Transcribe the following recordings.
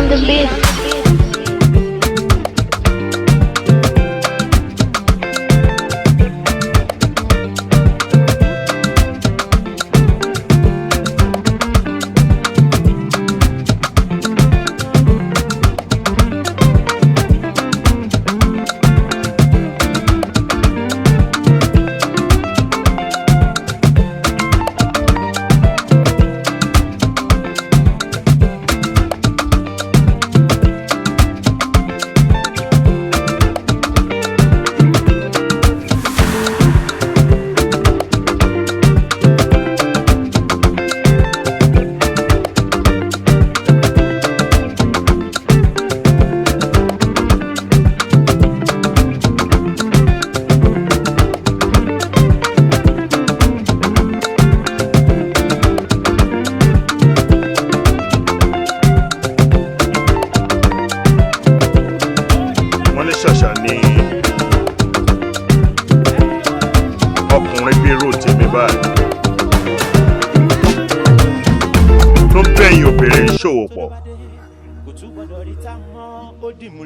on this beat.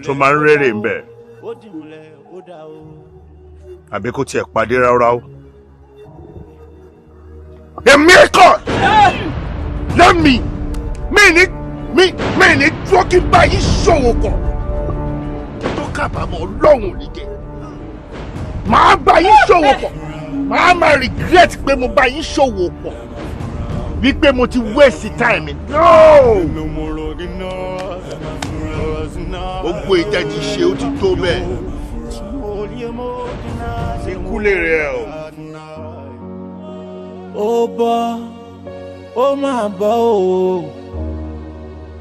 tó máa ń rere ń bẹ̀ àbí kò tiẹ̀ pàdé ráúráú. èmi kọ́ lẹ́mìí mi ní dúrókì báyìí ṣòwò kọ̀ tó kábàámọ̀ ọlọ́run nìjẹ́ màá báyìí ṣòwò pọ̀ màá máa regret pé mo báyìí ṣòwò pọ̀ wípé mo ti waste time. gbogbo ìjẹ́jì ṣe ó ti tó bẹ́ẹ̀. ikú lè rẹ̀ ọ́. ó bọ́ ó máa bọ́ o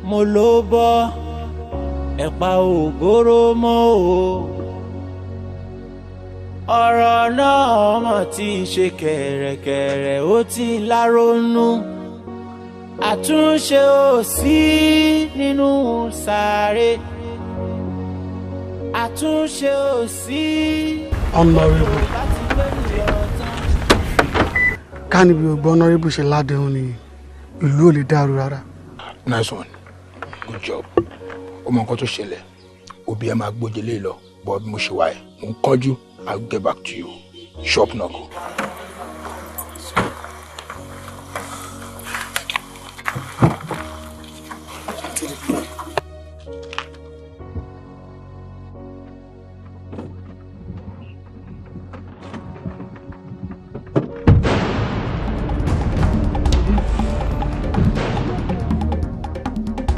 mo ló bọ́ ẹ̀pà ògóró mọ́ o ọ̀rọ̀ náà mà ti ṣe kẹ̀rẹ̀kẹ̀rẹ̀ ó ti láronú àtúnṣe ò sí nínú sáré àtúnṣe ò sí. Honorable ká níbi ògbọ́n honorable ṣe ládéhùn ni ìlú ò lè dàrú rárá. Nice one, good job. ó mọ nǹkan tó ṣẹlẹ̀ òbí ẹ máa gbójú lé lọ bọ́ bí mo ṣe wá ẹ̀ mo ń kánjú. I'll get back to you. Shop knuckle.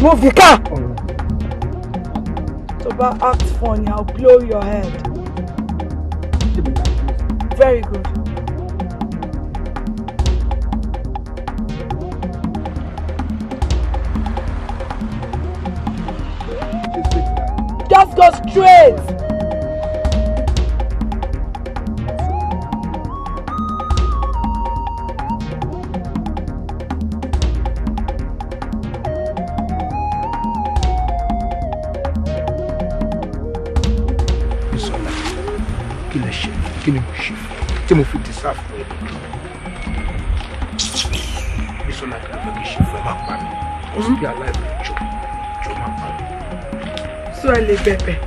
Move your car! So about act funny, I'll blow your head. Very good. Just go straight. Kí ni mo ṣe tí mo fi deserve fún ẹ Bísọ́lá kí ló fẹ́ kí ṣe fún ẹ má pa mí ó sì bí aláìbẹ̀ jọ má pa mí. Sọ ẹ lè bẹ̀bẹ̀.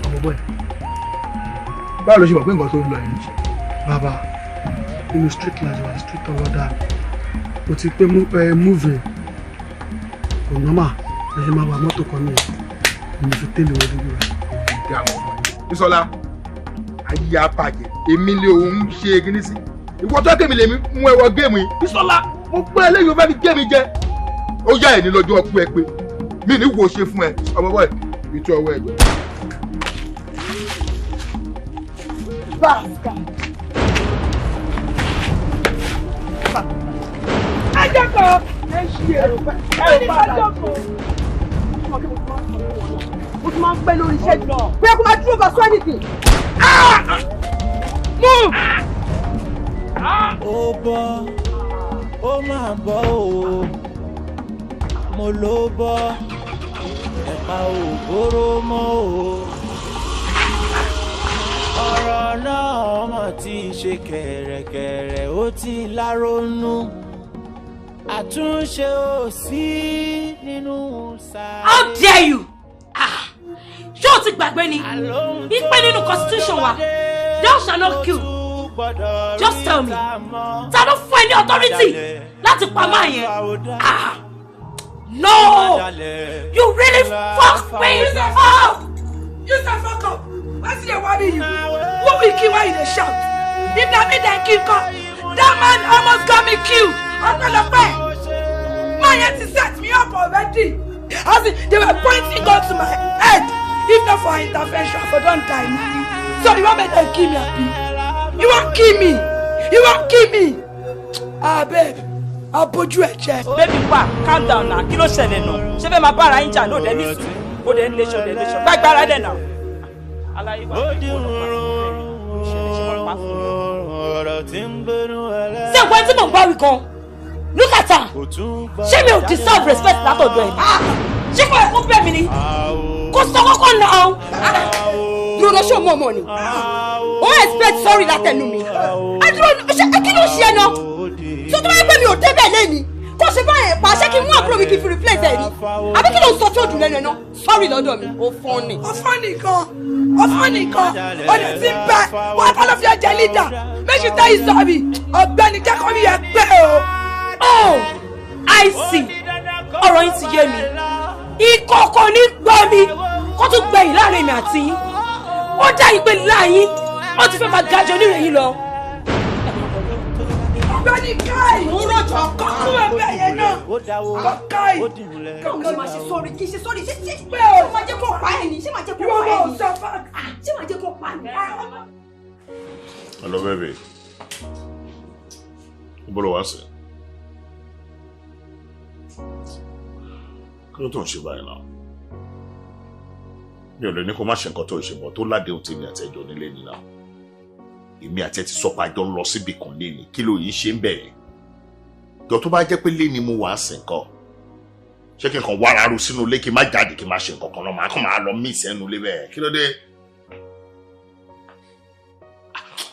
ọmọ bọ́ẹ̀ báwo ló ṣe mọ̀ pé nǹkan tó ń lọ yìí bàbá nínú street light wa street ọlọ́dà mo ti pé moving kò nọ́mà ẹ ṣe máa wà mọ́tò kan ní ìlú fi tẹ́lẹ̀ wọlé bí wa. ìdí àwọn ọmọ yìí Bísọ́lá ayé apàjẹ́ èmi lè òun ṣe kíní sí ìwọ tó kémi lèmi mú ẹwọ géèmù yìí Bísọ́lá mo pẹ́ eléyìí ó fẹ́ fi géèmì jẹ ó yá ẹ̀ ní lọ́jọ́ ọkú ẹ pé mi ní wo ṣe fún ẹ ọmọ bọ́ẹ̀ ìtú ọwọ́ ẹ̀jẹ̀. Ajẹ́kọ̀ọ́ ẹ ṣe ẹ bá jókòó. Mo ti máa ń pẹ́ lórí iṣẹ́ jù. Bóyá kó máa dúró bá sọ anything. Move! Ó bọ́ ó máa bọ́ o mo ló bọ́ ẹ̀pà ògóró mọ́ o ọ̀rọ̀ náà ọmọ tí ń ṣe kẹ̀rẹ̀kẹ̀rẹ̀ ó ti láronú àtúnṣe ò sí nínú sáré. How dare you? Ṣé o ti gbàgbé ni? Ìpè nínú constitution wa, thou shall not kill. Just tell me, ta ló fún ẹ ní authority láti pa máa yẹn? No! You really fucked me up! You say fuck up! What's your worry you? Who will kill while you dey shout? If na me dem kill come, that man almost got me killed. I'm not a friend. My auntie set me up already. As in, they were pointing gun to my head. If not for intervention, I don't die now. So you want me to kill me, Abi? You won't kill me. You won't kill me. Babe, I'll put you a chair. Baby, calm down now. Kí ló ṣẹlẹ̀ náà? Ṣé fẹ́ máa bára yín jà náà dẹ̀ ní sùn? Ó dẹ̀ ń lé ṣọ́ dẹ̀ lé ṣọ́. Gbàgbára dẹ̀ náà. Aláyé bá mi kó lọ pa fún mi. Ṣé ìwé tí mò ń bá wí gan? Look at her. Ṣé mi ò deserve respect látọ̀dọ̀ ẹ̀? Ṣé kò yẹ kó bẹ̀ mí ni? Kò sọ kọ́kọ́ náà. Dúró lọ ṣé o mọ̀ ọmọ ni? O expect sorry látẹnu mi. Ṣé kí ló ṣe ẹ náà? Tó tó bá yẹ pé mi ò débẹ̀ lẹ́ni. Kò ṣe báyẹn pa ṣé kí n mú àbúrò mi kí n fi replace ẹ̀ ni? Àbí kí ló ń sọ tí ò dùn lẹ́nu ẹ̀ náà? Sorry lọ́dọ̀ mi, ó fọ́n ni. Ó fọ́n nìkan. Ó lè ti bẹ́. Wọ́n á fi ọjà leader. Make you tell you sorry. Ọ̀gbẹ́ni jẹ́kọ̀ọ́ mi yẹ pé o. Oh, I see. Ọ̀rọ̀ yín ti yé mi. Ìkọ̀kọ̀ ní gbọ́ mi. Kó tún gbẹ̀yìn láàrin mi àti yín. Ó dá ìpè láàyín. Ó ti fẹ́ máa gajọ oníròyìn lọ. Ọ̀gbẹ́ni Káì. Mo rọ̀jò kọ́kọ́ ẹgbẹ́ yẹn náà. Káì. Káwọn ṣe máa ṣe sọ́ọ̀rì kí ṣe sọ́ọ̀rì ṣe pé o. Ṣé máa jẹ́ kó pa ẹ̀ ní? Ṣé máa jẹ́ kó pa ẹ̀ ní? Ṣé máa jẹ́ kó pa ẹ̀ ní? Hello, baby. Bọ́lá wá sí. Kí ló tó ń ṣe báyìí náà? Mi ò lè ní kó má ṣe nǹkan tó ṣe bọ̀ tó ládéhùn tèmi àti ẹjọ́ nílé ni náà. Èmi àti ẹ ti sọ pé àjọ ń lọ síbì kan léni kí ló yìí ṣe ń bẹ̀rẹ̀. Jọ tó bá jẹ́ pé léni mo wà á sìn kọ́. Ṣé kí n kàn wá arárú sínú ilé kí n má jáde kí n má ṣe nǹkan kan náà màá kàn máa lọ mí ìsẹ́nu ilé bẹ́ẹ̀ kí ló dé?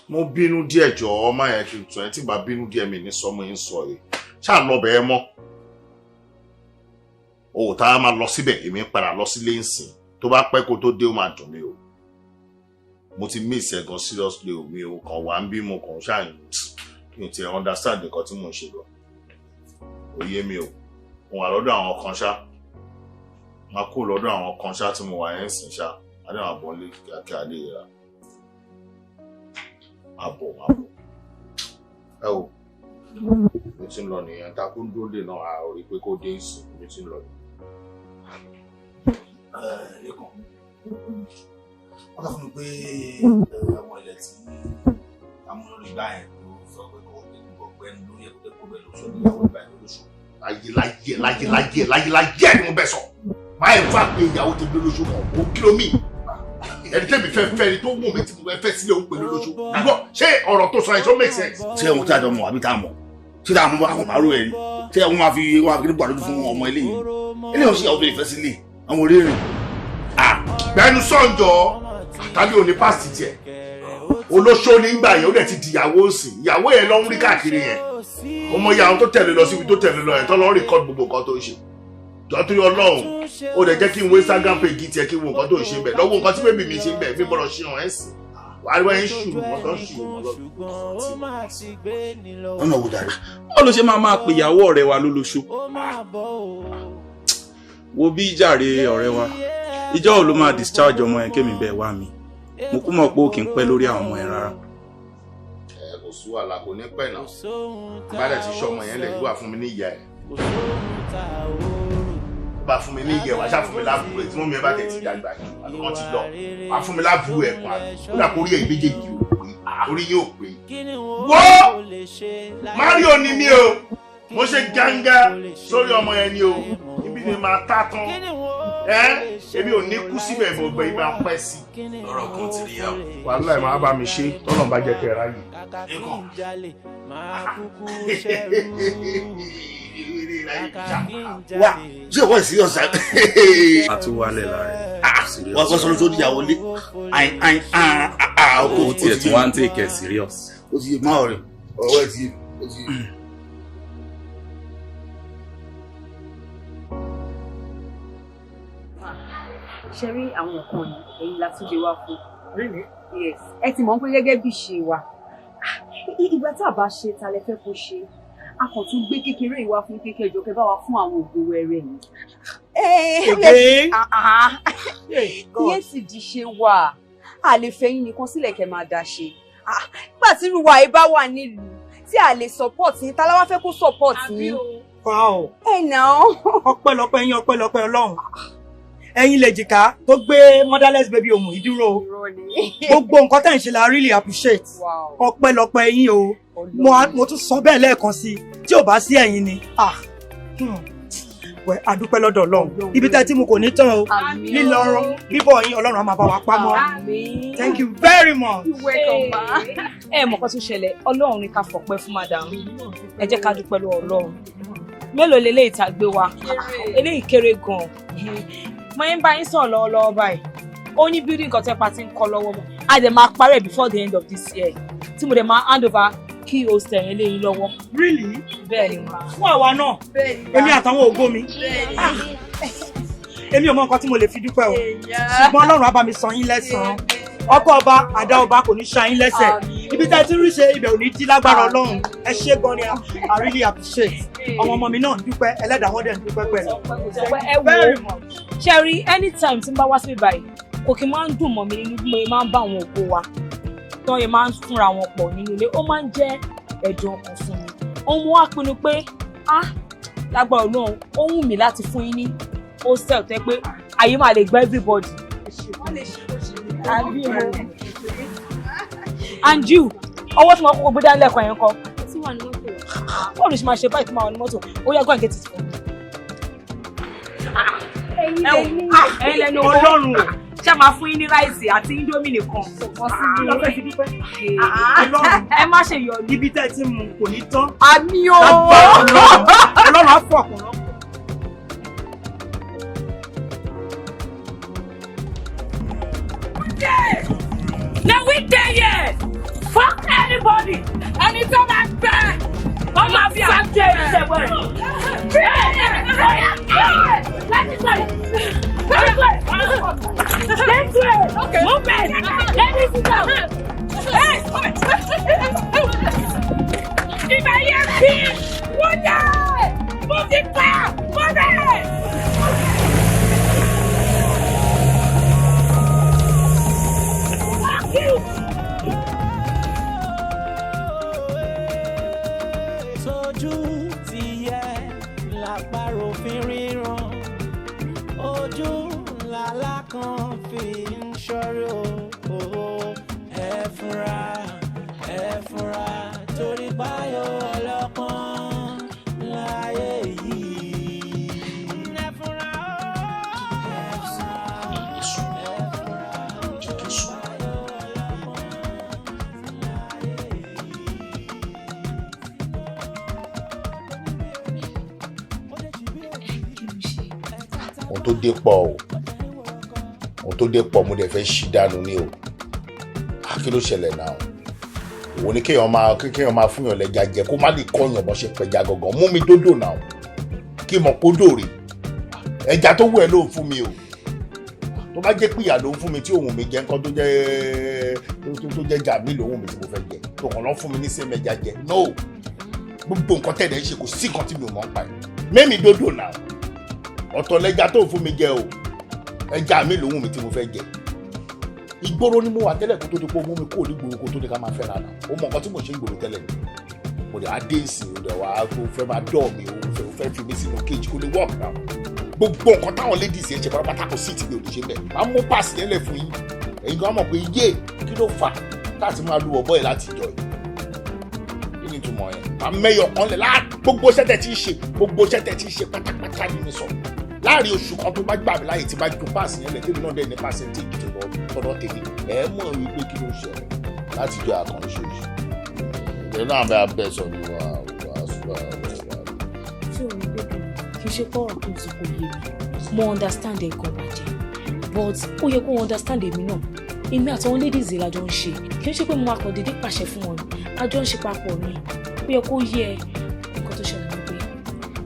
Mo bínú díẹ̀ jọ ọmọ yẹn kí n tún ẹ tí bá bínú díẹ̀ mi ní sọmọ yín sọ yìí. Ṣáà lọ bẹ́ẹ̀ mọ́. O tá a máa lọ síbẹ̀ èmi ń padà lọ sílé ìsìn tó bá pẹ́ kó tó dé ó máa dùn mí o. Mo ti miss ẹ gan seriously o mi ò kàn wá ń bí mo kàn ṣáà kí n ti understand nǹkan tí mo ń ṣe lọ. Ó yé mi o. Mo wà lọ́dọ̀ àwọn kan ṣá. Máa kó lọ́dọ̀ àwọn kan ṣá tí mo wà yẹn sìn ṣá. Adé máa bọ̀ lé kíákíá lé ra. Máa bọ̀. Ẹ o. Mi ti ń lọ nìyẹn takú ń dúró dè náà a ò rí pé kó dé ìsìn mi ti ń lọ nìyẹn. Lẹ́kàn wọ́n kà fún mi pé àwọn ilẹ̀ tí amúlórí gbà yẹn ló sọ pé kò ní gbọ̀gbẹ́ni lórí ẹ̀kọ́ tó bẹ̀ lóṣù níyàwó ìgbà yẹn lóṣù. Láyé ni mo bẹ sọ máa ń fà pé ìyàwó ti gbé lóṣù mọ́ o kílómì ẹni tẹ́mi fẹ́ ni tó wù mí tí mo fẹ́ sílé òun pẹ̀lú lóṣù. Gbọ́ ṣé ọ̀rọ̀ tó sọ ẹ̀ tó make sense. Ṣé ohun tí a jọ mọ̀ àbí tá a mọ̀ ṣé tá a mọ̀ àwọn màálù ẹ̀ rí ṣé wọ́n máa fi kí ní gbàdúrà fún ọmọ eléyìí eléyìí ọ̀sìn ìyàwó tó lè fẹ́ sílé àwọn orírin. Bẹ́ẹ̀ni sọ́njọ́ tàbí òní pàṣẹ tiẹ̀ olóṣó nígbà yẹn ó dẹ̀ ti di ìyàwó òsì ìyàwó yẹn lọ ń rí káàkiri yẹn ọmọ ìyá àwọn tó tẹ̀lé lọ síbi tó tẹ̀lé lọ yẹn tó lọ rìkọ́d gbogbo nǹkan tó ń ṣe jọ torí Ọlọ́run ó dẹ̀ jẹ́ kí n wo Instagram page tiẹ̀ kí n wo nǹkan tó ń ṣe bẹ̀ lọ́wọ́ nǹkan tí bébì mi ṣe ń bẹ̀ mi bọ́lọ̀ ṣe hàn ẹ́ sí wàá rí wáyé ń ṣùrù wọn tó ń ṣùrù wọn lọ. Ọ̀nà òwò dàrí. Ó ló ṣe máa pe ìyàwó ọ̀rẹ́ wa lólóṣó. Wo bí jàre ọ̀rẹ́ wa ìjọ́ ò ló máa discharge ọmọ yẹn kémi bẹ́ẹ̀ wá mi mo kú mọ̀ pé ó kì í pẹ́ lórí àwọn ọmọ yẹn rárá. Kò sí wàhálà kò ní pẹ́ náà bàdẹ̀ ti ṣọmọ yẹn lẹ̀ yíwà fún mi ní ìyá ẹ̀ bá fún mi ní ìyá ẹ̀ wá ṣá fún mi láàbù ẹ̀ tí wọ́n mi ẹ bá tẹ̀ ti dàgbà jù àlùkò ti lọ wá fún mi láàbù ẹ̀ kan àbí ó dà kó rí ẹ̀ méjèèjì ò pé orí yóò pé. Wọ́ Mario ni mí o mo ṣe gánga sórí ọmọ yẹn ni o ibi ni màá tá tán èmi ò ní kú síbẹ̀ gbogbo ìgbà pẹ́ sí. Lọ́rọ̀ kan ti rí yà o. Wàhálà ẹ̀ máa bá mi ṣe tọ́nà bá jẹ́ kẹ́ ẹ ráyè. Wá ṣé ìwọ ìsírí ọ̀sán. A tún wálẹ̀ láàrin. Wọ́n sọ lóṣù níyàwó lé. ó tiẹ̀ tí wọ́n ń take it serious. Ó ti yé máa rẹ̀ ọ̀rọ̀ ẹ̀ ti yé ó ti yé. Ṣé rí àwọn nǹkan yìí ẹ̀yin la tún lè wá fún? Yes. Ẹ ti mọ̀ pé gẹ́gẹ́ bí ṣe wa ìgbà tá a bá ṣe ta lẹ fẹ́ kó ṣe a kàn tún gbé kékeré ìwà fún kékeré ìjọ kẹ bá wa fún àwọn ògo wẹrẹ yìí. Ìyẹn sì di ṣe wà a lè fẹ̀yìn nìkan sílẹ̀ kẹ́ máa dá ṣe nígbà tí irú wa ẹ bá wà nílùú tí a lè support yín tá la wá fẹ́ kó support yín. Wow. Náà. Ọpẹ́lọpẹ́ yín ọpẹ́lọpẹ́ Ọlọ́run. Ẹ̀yin lè jìká tó gbé motherless baby ohun ìdúró. Gbogbo nǹkan tẹ́ ń ṣe la really appreciate. Ọpẹ́lọpẹ́ yín o. Mo tún sọ bẹ́ẹ̀ lẹ́ẹ̀kan sí tí ò bá sí ẹ̀yin ni. Wẹ̀ adúpẹ́ lọ́dọ̀ Ọlọ́run. Ibi tẹ́ tí mo kò ní tán o. Lílọ́rọ̀ bíbọ̀ yín Ọlọ́run á máa bá wa pamọ́. Thank you very much. Mọ̀ kó tún ṣẹlẹ̀ Ọlọ́run ní ká fọpẹ́ fún madam. Ẹ jẹ́ ká dúpẹ́ lọ́wọ́ Ọlọ́run. Mélòó leléyìí tá gbé wa? Eléyìí kéré gan-an. Mo ń bá yín sọ̀rọ̀ lọ́wọ́lọ́wọ́ báyìí. Ó ní building kan tẹ́pa tí ń kọ́ lọ́wọ́ mọ́. A dẹ̀ máa parí before the end of this year. Tí mo dẹ̀ máa hand over key hostel yẹn léyìn lọ́wọ́. Really? Bẹ́ẹ̀ ni ma. Fún àwa náà, èmi àtàwọn ògo mi. Èmi ò mọ nǹkan tí mo lè fi dúpẹ́ o. Ṣùgbọ́n Ọlọ́run á bá mi san yín lẹ́san. Ọkọ ọba, àdá ọba kò ní ṣá yín lẹ́sẹ̀. Ibi tẹ́ ti rí ṣe ibẹ̀ ò ní dí lágbára Ọlọ́run. Ẹ ṣé gan ni I really appreciate. Àwọn ọmọ mi náà ń dúpẹ́, ẹlẹ́dàá wọn dẹ̀ ń dúpẹ́ pẹ̀lú. Very much. Sherry, anytime tí n bá wá sí báyìí, kò kí máa ń dùn mọ́ mi nínú bí mo máa ń bá àwọn ògo wa. Tọ́ yẹn máa ń fúnra wọn pọ̀ nínú ilé. Ó máa ń jẹ́ ẹ̀dùn ọkàn fún mi. Ohun wa pinnu pé, lágbára Ọlọ́run, ó wù mí láti fún yín ní hostel tẹ́ pé àyè máa lè gba everybody. And you, ọwọ́ tí mo kọ́kọ́ gbé dání lẹ́kọ̀ọ́ yẹn kọ́. Bọ́ọ̀lù ṣe máa ṣe báyìí tó máa wà ní mọ́tò. Ó yá go and get it for me. Ẹ̀yin lẹ́nu Ọlọ́run o. Ṣé máa fún yín ní ráìsì àti índómì nìkan? Lọ́fẹ̀ẹ́ fi dúpẹ́. Ọlọ́run ẹ má ṣe yọ ní. Ibi tẹ́ ti mú kò ní tán. Àmì o. Ọlọ́run á fọ̀ ọ̀pọ̀lọpọ̀. Now we there yet. Fuck anybody. Anytime I beg. I'm not fuck them. Let's do it. Okay. Move it. Let me go. Hey. If I hear peace, move it. Move it back. Move it. Sójú ti yẹ lápárò fi ríran, ojú làlá kan fi ń ṣọ́rí o. Ẹ fura torí báyọ̀ ọlọ́pọ́n láyé yìí. Ẹ fura ohun tó dé pọ̀ o ohun tó dé pọ̀ mo dẹ̀ fẹ́ ṣí dànù ni o kí ló ṣẹlẹ̀ náà òun ni kéèyàn máa fún yàn lẹ́ja jẹ kó má lè kọ́yàn bọ́ ṣe pẹja gangan mú mi dódò náà kí mọ̀ kó dòrè ẹja tó wù ẹ́ ló ń fún mi o tó bá jẹ́ pìyà ló ń fún mi tí òun mi jẹ́ nǹkan tó jẹ́ jàmí lòun mi tí mo fẹ́ jẹ tó kàn lọ́ fún mi ní sẹ́mi ẹja jẹ no gbogbo nǹkan tẹ̀lé ṣe kò sí nǹkan tí mi ò mọ̀ ń pa ẹ̀ mẹ́mi dódò náà ọ̀tọ̀ lẹ́ja tó fún mi jẹ o ẹja mi lòun mi tí mo fẹ́ jẹ ìgboro ni mo wà tẹ́lẹ̀ kó tó di pé mú mi kó ní gbòòrò kó tó di ká máa fẹ́ rárá o mọ nǹkan tí mo ṣe ń gbòòrò tẹ́lẹ̀ ni mo dẹ̀ wá dé ìsìn o dẹ̀ wá o fẹ́ máa dọ̀ mi o fẹ́ fi mí sínú cage kó lè work now gbogbo nǹkan táwọn ladies yẹn ṣe pátápátá kò sí ìtìlẹ̀ òdìṣe bẹ̀ máa mú pass yẹn lẹ̀ fún yín ẹ̀yin kan mọ̀ pé yé kí ló fà láti máa lu ọ̀bọ yẹn láti jọ yìí kí ni ìtumọ̀ yẹn máa mẹ́yọ̀ kan lẹ̀ gbogbo ṣẹ́tẹ̀ tí ń ṣe pátápátá ni mi sọ láàrin oṣù kan tó bá gbà mí láyè tí bá ju páàsì yẹn lẹ tèmi náà dẹ̀ ní percentage tó lọ tọ́dọ̀ tèmi ẹ mọ̀ wípé kí ló ń ṣẹlẹ̀ láti jọ àkànní ṣoṣù ìgbẹ́ náà bẹ́ẹ̀ abẹ́ sọ ni wà ṣùgbọ́n tí o rí bébí kì í ṣe pọ́ọ̀rọ̀ tó ti kò yé mi mo understand ẹ̀ gan bàjẹ́ but ó yẹ kó understand èmi náà èmi àtàwọn ladies la jọ ń ṣe kì í ṣe pé mo máa kàn dédé pàṣẹ fún wọn a jọ ń ṣe papọ̀ ni ó yẹ kó yẹ nǹkan tó ṣẹlẹ̀ ní pé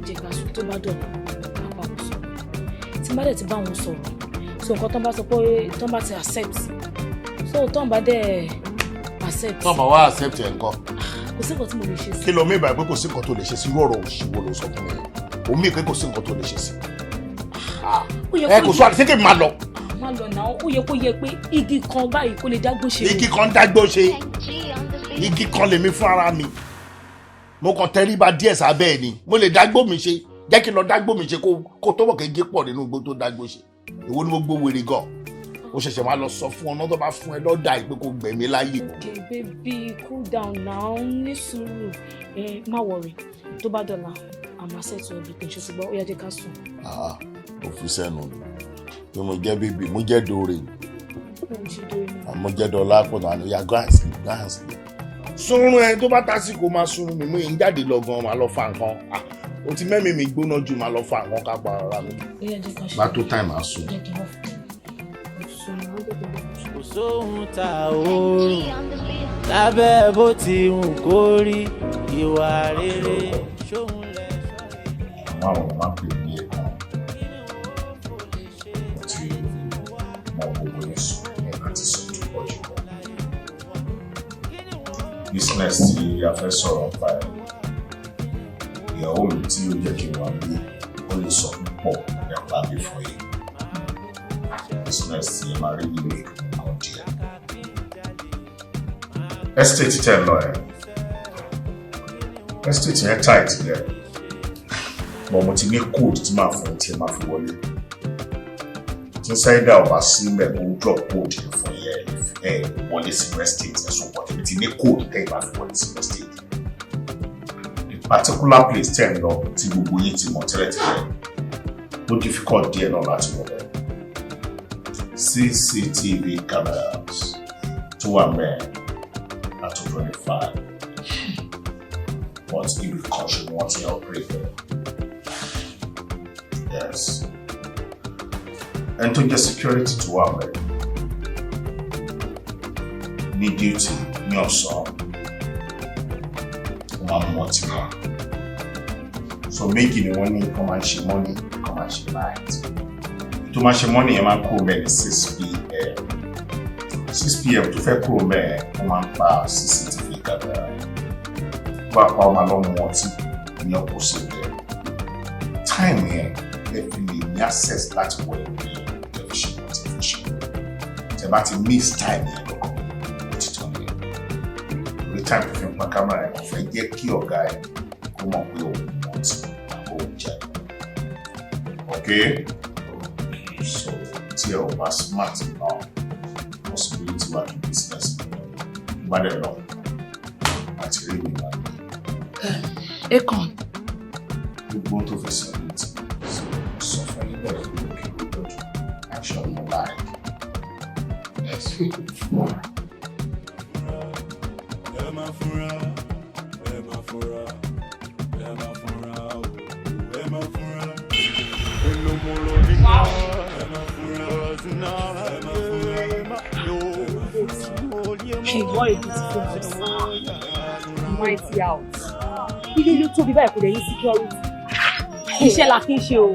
jẹ̀gbà sùn tó bá dọ̀nà máa bá wọn sọ̀rọ̀ tí n bá dẹ̀ ti bá wọn sọ̀rọ̀ so nǹkan tó ń bá sọ pé tó ń bá ti accept so tó ń bá dẹ̀ accept. tó ń bá wá accept ẹ̀ ńkọ́. kò sí nǹkan tí mo lè ṣe sí. kí ló mí ìbàgbé kò sí nǹkan tó lè ṣe sí irú ọ̀rọ̀ òṣìwò ló sọ fún mi ò mí ìpé kò sí nǹkan tó lè ṣe sí. ẹ kò sọ àti sékè máa lọ. máa lọ náà ó yẹ kó yẹ pé igi kan báyìí kó lè dágbó ṣe. igi kan dágbó ṣe igi kan lèmi fún ara mi mo kàn tẹríba díẹ̀ sábẹ́ ẹ̀ ni mo lè dágbó mi ṣe jẹ́ kí n lọ dágbó mi ṣe kó tó bọ̀ kéje pọ̀ nínú igbó tó dágbó ṣe ìwọ ni mo gbó wèrè gan ó ṣẹ̀ṣẹ̀ máa lọ sọ fún ọ náà tó bá fún ẹ lọ́dà ìpé kó gbẹ̀mí láyè. okay baby cool down now ní sùúrù má worry tó bá dọ̀la àmọ́ settle everything ṣe ti gbọ́ ó yá jẹ́ ká sùn. òfin sẹ́nu ni pé mo jẹ́ bíbí mo jẹ́ dòre mo jẹ́ dọ́là pọ̀ náà ya gáàsì sunrun ẹ tó bá tásìkò máa sunrun mi mú yín jáde lọ gan máa lọ fa nǹkan o ti mẹ́mìí mi gbóná ju máa lọ fa nǹkan ká pa ara mi bá tó táì máa sùn. kò sóhun tá ò rò lábẹ́ bó ti hùn kó rí ìwà rere ṣóhun lẹ̀ sọ́yìn. àwọn ọmọ máa ń pè ní ẹ̀kan tí mo gbogbo èso ní láti sọ tó pọ̀ jù lọ. business tí a fẹ́ sọ̀rọ̀ nípa ẹ̀ ìyàwó mi tí ó jẹ́ kí n wá bí ó lè sọ púpọ̀ nípa mi fún yìí. business tí ẹ máa rí nílé nǹkan díẹ̀. estate tẹ̀ lọ ẹ̀ estate yẹn tight yẹn but mo ti ní code tí máa fún tí ẹ máa fi wọlé tí sáyidá ọba sí mẹ́kún drop code yẹn fún yẹn wọlé sí estate ẹ̀ so wọ́n ti ní code tẹ́ ẹ máa fi wọlé sí estate particular place tẹ̀ lọ tí gbogbo yín ti mọ̀ tẹ́lẹ̀tẹ́lẹ̀ ó difficult díẹ̀ náà láti wọ̀ bẹ́ẹ̀. CCTV cameras tó wà mẹ́ẹ̀ àti 25 but ibi kan ṣe ni wọ́n ti operate there. Yes. Ẹni tó jẹ́ security tó wà mẹ́ẹ̀ ní duty ní ọ̀sán wọ́n máa mú ọtí wá. So méjì ni wọ́n ní kọ́ máa ń ṣe morning kọ́ máa ń ṣe night. Tó máa ṣe morning yẹn máa ń kúrò mẹ́ẹ̀ ní 6 p.m. 6 p.m. tó fẹ́ kúrò mẹ́ẹ̀ wọ́n máa ń pa CCTV camera. Bá a pa ọmọ lọ́mú ọtí ní opposite there. Time yẹn lè fi lè ní access láti wọ ìwé television notification. Tẹ bá ti miss time yẹn lọ́kọ̀ ó ti tán ní. Orí time tó fi ń pa camera yẹn kò fẹ́ jẹ́ kí ọ̀gá ẹ̀ kó mọ̀ pé òun mọ̀ ọtí àbó òun jẹ́. Okay? So tí ẹ ò bá smart náà possibility wà ní business gbádẹ lọ àti rí mi wá. Ekon. Gbogbo tó fi sọ ní ti sọ fún yín bẹ́ẹ̀ ló kí ló lọ́dún action mo láì. Yes. Ẹ máa fura, ẹ máa fura, ẹ máa fura, ẹ máa fura. Èlò mo lò ní ká, ẹ máa fura, ẹ máa fura, Hey, what a beautiful house. Mighty house. Ilé ló tóbi báyìí kò dẹ̀ ní security. Iṣẹ́ la fi ń ṣe o.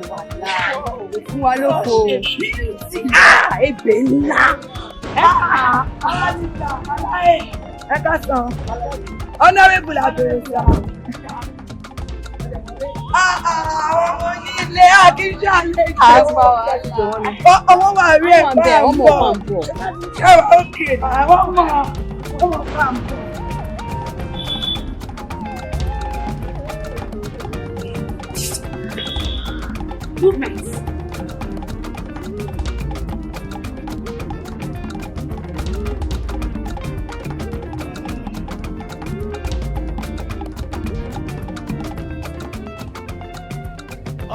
Fún wa lóko. Ebè ńlá. Ẹ ká san. Honorable abẹ́rẹ́ sá. Àwọn ọmọ ilé àkíńṣe àlejò. Ọwọ́ wà rí ẹ̀ bá ń bọ̀. Ṣé òkè àwọn ọmọ bá ń bọ̀. Movements.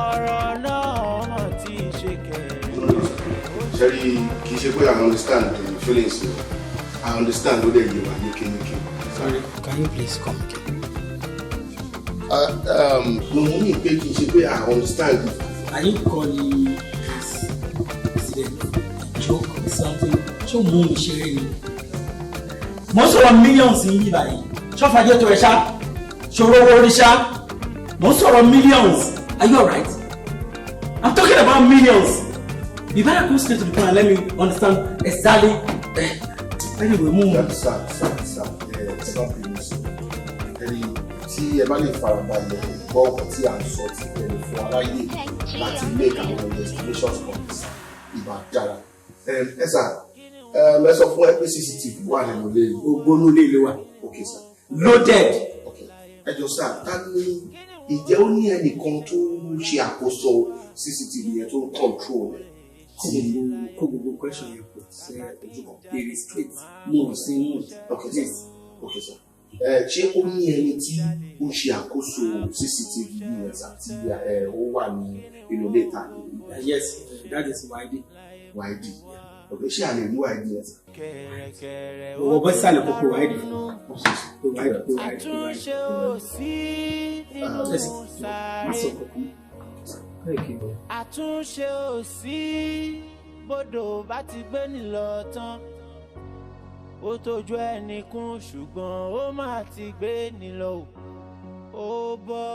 ọ̀rọ̀ náà mọ̀ tí ì ṣe kẹ̀rẹ̀. Sherry, kì í ṣe pé I understand the feelings. I understand what they you are making. Sorry. Can you please come again? No, me pé kì í ṣe pé I understand. Are you calling this incident a joke or something ṣó mú mi ṣeré ni mo sọ̀rọ̀ millions yìí báyìí ṣọ́fàjẹ́ tó ẹ̀ ṣá ṣòro owó orí ṣá mo sọ̀rọ̀ millions are you alright? I'm talking about millions. You better go straight to the point and let me understand exactly. Anyway, move. Sir. Tí ẹ bá lè farabalẹ̀ gbọ́ ọ̀pọ̀ tí à ń sọ ti bẹ̀rẹ̀ fún aráyé láti make àwọn investigations points ìbá dára. Ẹ sà, ẹ sọ fún ẹ pé CCTV wà nínú ilé yìí. Ogbónú ilé ìlú wa. Okay sir. Loaded. Okay. Ẹ jọ sà, ká ní ìjẹ́ ó ní ẹnìkan tó ṣe àkóso CCTV yẹn tó ń control rẹ̀. Kó gbogbo question yẹn kò ṣe ojú kan. Èrè straight. Mo ò sí mú. Okay sir. Okay sir. Ṣé ó ní ẹni tí ó ṣe àkóso CCTV yẹn àti ó wà ní inú ilé ìta? Yes, that is YD. YD. Okay, ṣé a lè mú YD yẹn sà? Owó bọ́ sálẹ̀ kókó YD. Àtúnṣe ò sí bódò bá ti gbé ní lọ tán. Ó tójú ẹni kún ṣùgbọ́n ó máa ti gbé ní lọ ó bọ́.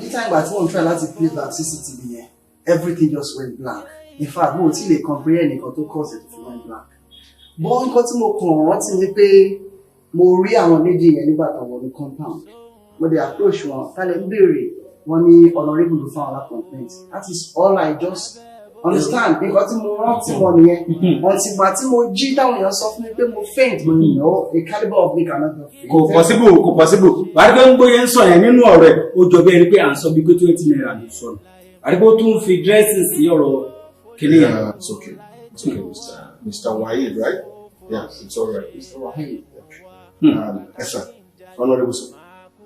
Níta ìgbà tí wọ́n try láti play back CCTV yẹn, everything just went blank. In fact, mo ò tí lè comprehend nǹkan tó cause it to went blank. Bọ́ nǹkan tí mo kàn rántí ni pé mo rí àwọn méjì yẹn nígbà tó wọ ní compound. Mo dé approach wọn, tálẹ̀ ń béèrè wọ́n ní honorable ló fáwọn complaint. That is all I just understand. Nǹkan tí mo rántí wọn nìyẹn. Ọ̀tí ìgbà tí mo jí táwọn èèyàn sọ fún mi pé mo faint, mo ní no, a caliber of me cannot be faint. Kò possible. Wàá rí pé ń gbóyè ń sọ yẹn nínú ọ̀rọ̀ ẹ̀, ó jọ bí ẹni pé à ń sọ bí pé 20 naira ló sọ̀rọ̀. Wàá rí pé ó tún fi dressing sí ọ̀rọ̀ kìnìún yẹn. It's okay, Mr. Wahid, right? Yeah, it's all right, Mr. Wahid. Yes sir, honorable sir.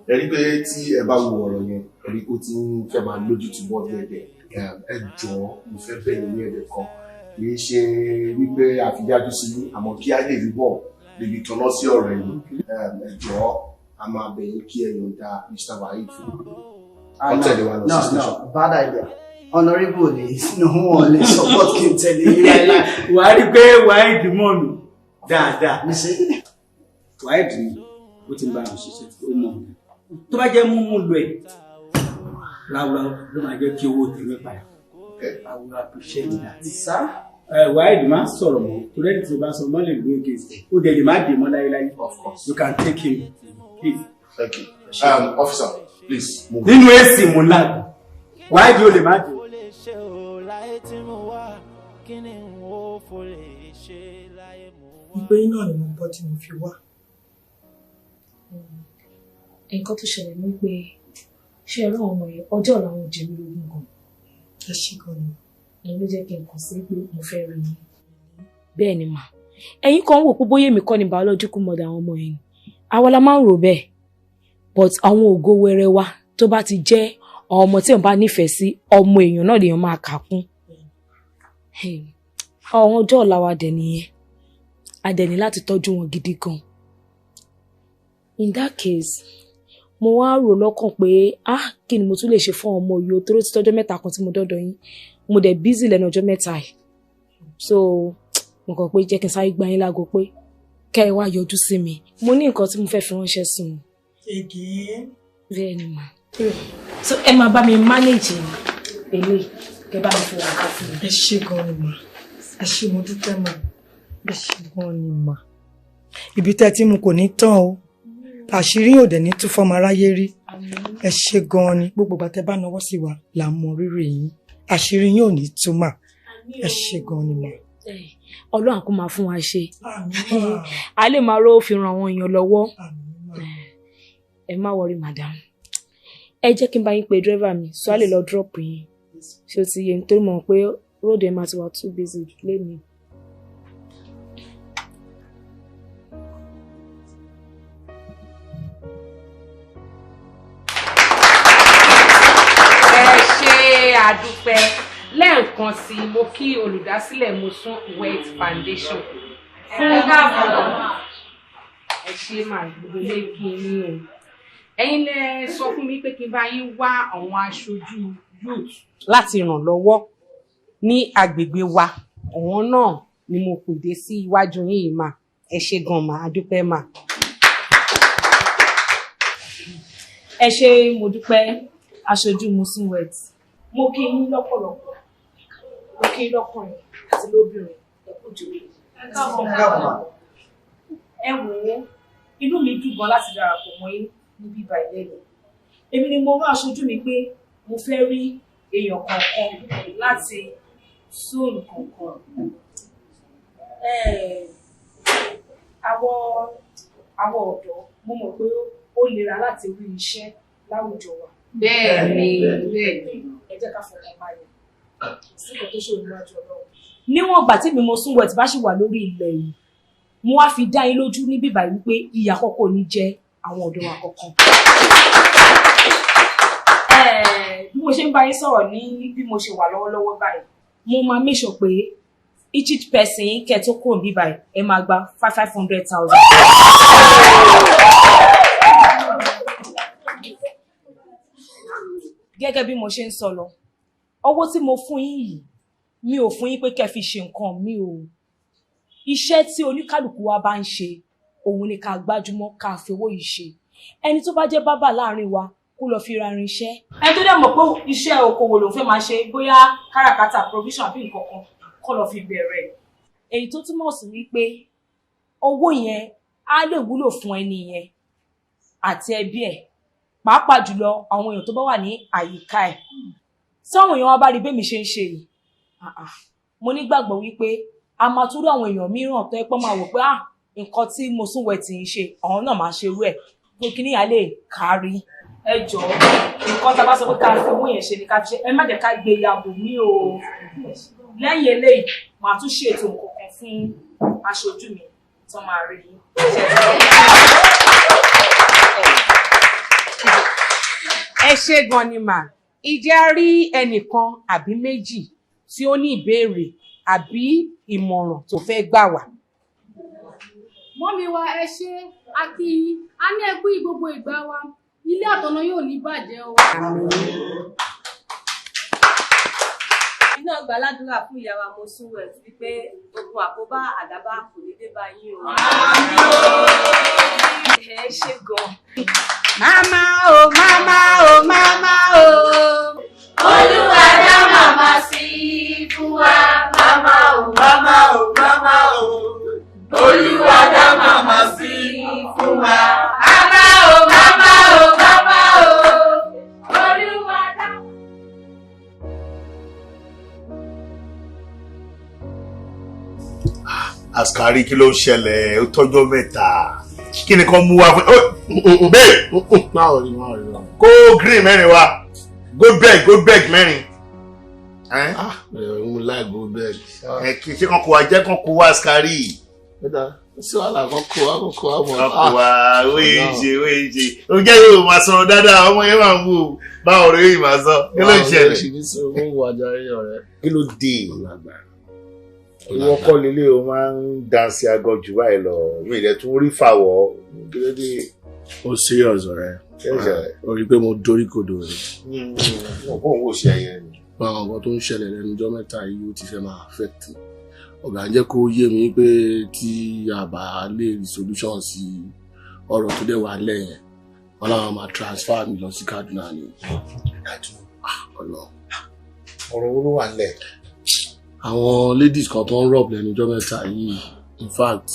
Ẹ rí pé tí ẹ bá wo ọ̀rọ̀ yẹn, ẹ rí pé ó ti ń fẹ́ máa lójú tó bọ́ bẹ́ẹ̀ ẹ jọ̀ọ́ mo fẹ́ bẹ̀rẹ̀ ní ẹ̀dẹ̀ kan kì í ṣe wípé àfidájú sí ní àmọ́ kí á lè rí bọ̀ lèbi tọ́nà sí ọ̀rọ̀ yìí ẹ jọ̀ọ́ a máa bẹ̀yìn kí ẹ̀yàn da Mr. Wahid fún ọ̀tẹ̀lẹ̀ wa lọ sí station. No, bad idea. Honorable ni no one lè support kí n tẹ̀lé yín láíláí. Wàá rí pé Wahid mọ̀ mi dáadáa. Wahid ni ó ti ń bá àwọn ṣiṣẹ́ ó mọ̀ mi. Tó bá jẹ́ mú lọ ẹ̀ ráúráú ló máa jẹ́ kí owó tèmi padà. I will appreciate that. Sir? Wahid máa sọ̀rọ̀ mọ́ torí ẹni tí o bá sọ mọ́ lè gbé kéésì. Ó dẹ̀ lè má dé mọ́ láyéláyé. Of course. You can take him. Please. Thank you. Officer, please move. Nínú èsì mú láàbù. Wahid ó lè má dé. Ìpè náà ni mo gbọ́ tí mo fi wá. Nǹkan tó ṣẹlẹ̀ ní pé ṣé ẹ̀rọ àwọn ọmọ yẹn ọjọ́ làwọn jẹ mí lógún gan. Ẹ ṣe gan ni. Ẹ̀yin ló jẹ́ kí n kàn sí pé mo fẹ́ rí yín. Bẹ́ẹ̀ ni mà. Ẹ̀yin kan wò pé bóyá èmi kọ́ ni biological mother àwọn ọmọ yẹn. Àwa la máa ń rò bẹ́ẹ̀. But àwọn ògo wẹrẹ wa tó bá ti jẹ́ ọmọ tí wọ́n bá nífẹ̀ẹ́ sí ọmọ èèyàn náà lèèyàn máa kà kún. Àwọn ọjọ́ ọ̀la wa dẹ̀ nìyẹn. A dẹ̀ ní láti tọ́jú wọn gidi gan. In that case, mo wá rò lọ́kàn pé kí ni mo tún lè ṣe fún ọmọ yìí o tó ti tọ́jọ́ mẹ́ta kan tí mo dọ́dọ̀ yín. Mo dẹ̀ busy lẹ́nu ọjọ́ mẹ́ta yìí. So mo kàn pé jẹ́ kí n sáré gbá yín lágo pé kẹ́ ẹ wá yọjú sí mi. Mo ní nǹkan tí mo fẹ́ fi ránṣẹ́ sí wọn. Bẹ́ẹ̀ ni mà. So ẹ máa bá mi manage eléyìí kẹ́ bá mi fi wà á fún mi. Ẹ ṣe gan ni mà. Ẹ ṣe mo dúpẹ́ mà. Ẹ ṣe gan ni mà. Ibi tẹ́ tí mo kò ní tán o. Àṣírí ò dẹ̀ ní tún fọ́mọ aráyé rí. Ẹ ṣe gan ni gbogbo ìgbà tẹ́ bá náwó sí wa là ń mọ rírì yín. Àṣírí yín ò ní tú mà. Ẹ ṣe gan ni mà. Ọlọ́run kò máa fún wa ṣe. A lè máa ró fi ran àwọn èèyàn lọ́wọ́. Ẹ má wọrí madam. Ẹ jẹ́ kí n bá yín pe driver mi so a lè lọ drop yín. Ṣé o ti yẹ nítorí mọ̀ pé road ẹ̀ máa ti wà too busy lẹ́nu. Adúpẹ́ lẹ́ẹ̀kan sí mo kí olùdásílẹ̀ Mosun Wealth Foundation fún ẹ ṣe máa gbogbo lé kí ní o ẹ̀yin lẹ sọ fún mi pé kí n bá yín wá àwọn aṣojú youth láti ràn lọ́wọ́ ní agbègbè wa àwọn náà ni mo pèdé sí iwájú yín mà. Ẹ ṣé gan mà, a dúpẹ́ mà. Ẹ ṣé mo dúpẹ́ aṣojú Muslim Wet. Mo kí yín lọ́pọ̀lọpọ̀. Mo kí yín lọ́kùnrin àti lóbìnrin. Ẹ kú jù. Ẹ wò ó, inú mi dùn gan láti darapọ̀ mọ́ yín níbí báyìí lẹ́nu. Èmi ni mo rán aṣojú mi pé mo fẹ́ rí èèyàn kọ̀ọ̀kan láti zone kọ̀ọ̀kan. Àwọn ọ̀dọ́ mo mọ̀ pé ó lera láti rí iṣẹ́ láwùjọ wa. Bẹ́ẹ̀ni. Ẹ jẹ́ ká fọkàn balẹ̀. Síkò tó ṣe olùwájú Ọlọ́run. Níwọ̀n ìgbà tí mi Muslim Wet bá ṣì wà lórí ilẹ̀ yìí, mo wá fi dá yín lójú ní bíbá yìí wípé ìyà kọ́kọ́ ní jẹ́ àwọn ọ̀dọ́ wa kọ̀ọ̀kan. Bí mo ṣe ń bá yín sọ̀rọ̀ ní bí mo ṣe wà lọ́wọ́lọ́wọ́ báyìí, mo máa make sure pé each person kẹ́ tó kúrò níbí báyìí ẹ máa gba 500,000. Gẹ́gẹ́ bí mo ṣe ń sọ lọ, owó tí mo fún yín yìí mi ò fún yín pé kẹ́ fi ṣe nǹkan mi ò. Iṣẹ́ tí oníkálùkù wa bá ń ṣe òun ni ká gbájúmọ́ ká fi owó yìí ṣe. Ẹni tó bá jẹ́ bábà láàrin wa kó lọ fi rarin iṣẹ́. Ẹni tó dẹ̀ mọ̀ pé iṣẹ́ okòwò lòun fẹ́ máa ṣe bóyá káràkátà provision àbí nǹkan kan kó lọ fi bẹ̀rẹ̀. Èyí tó túmọ̀ sí wípé owó yẹn á lè wúlò fún ẹni yẹn àti ẹbí ẹ̀, pàápàá jùlọ àwọn èèyàn tó bá wà ní àyíká ẹ̀. Tí àwọn èèyàn wa bá rí bẹ́mi ṣe ń ṣe yìí, mo nígbàgbọ́ wípé a máa tún rí àwọn èèyàn mìíràn tó ẹ pé máa wò pé nǹkan tí Muslim Wet ń ṣe àwọn náà máa ṣe irú ẹ̀ tó kí níyà lè kárí. Ẹ jọ̀ọ́ nǹkan tá a bá sọ pé ká fi owó yẹn ṣe ni ká fi ṣe, ẹ má jẹ́ ká gbé yàgò mí o. Lẹ́yìn eléyìí màá tún ṣètò nǹkan kan fún aṣojú mi tó máa rí yín. Ẹ ṣé gan ni mà. Ìjẹ́ a rí ẹnìkan àbí méjì tí ó ní ìbéèrè àbí ìmọ̀ràn tó fẹ́ gbà wá. Mọ́mí wa ẹ ṣé, a kí yín, a ní ẹ kú gbogbo ìgbà wa, ilé àtọ̀nà yóò ní bàjẹ́ o. Iná gba aládùúrà fún ìyá wa Muslim Wet wípé ogun àkóbá àdábá kò ní dé bá yín o. Ẹ ṣé gan. Màmá o, màmá o, màmá o. Olúwa dá màmá sí fún wa. Màmá o, màmá o, màmá o. Olúwa dá màmá sí fún wa. Màmá o, màmá o, màmá o. Olúwa dá. Askari kí ló ń ṣẹlẹ̀ ó tọ́jọ́ mẹ́ta kí ni kan mú wá fún bẹ́ẹ̀ kó green mẹ́rin wá goldberg mẹ́rin. mo láì goldberg. ṣé kan kó wa jẹ́ kan kó wa Askari. sí wàhálà kan kó wa mọ̀. kan kó wa wéèjì ó jẹ́ yóò máa sọ̀rọ̀ dáadáa ọmọ yẹn máa ń wò báwo rẹ̀ yóò máa sọ kí ló ń ṣẹlẹ̀. kí ló dé ìwọ kọ́ lílé o máa ń dansi agọ jù báyìí lọ mi ilẹ̀ tún rí fàwọ̀ gírédé. ó serious ọ̀rẹ́ ó rí i pé mo dorí kodò rẹ̀. mo kò ń wò sí ẹyẹ ni. àwọn nǹkan tó ń ṣẹlẹ̀ lẹ́nu ọjọ́ mẹ́ta yìí ó ti fẹ́ máa affect ọ̀gá jẹ́ kó yé mi pé tí a bá lè rí solution sí ọ̀rọ̀ tó dẹ̀ wà lẹ́yìn wọn làwọn máa transfer mi lọ sí Kaduna ni. ọ̀rọ̀ wo ló wà nílẹ̀. àwọn ladies kan tó ń rọ̀ lẹ́nu ọjọ́ mẹ́ta yìí in fact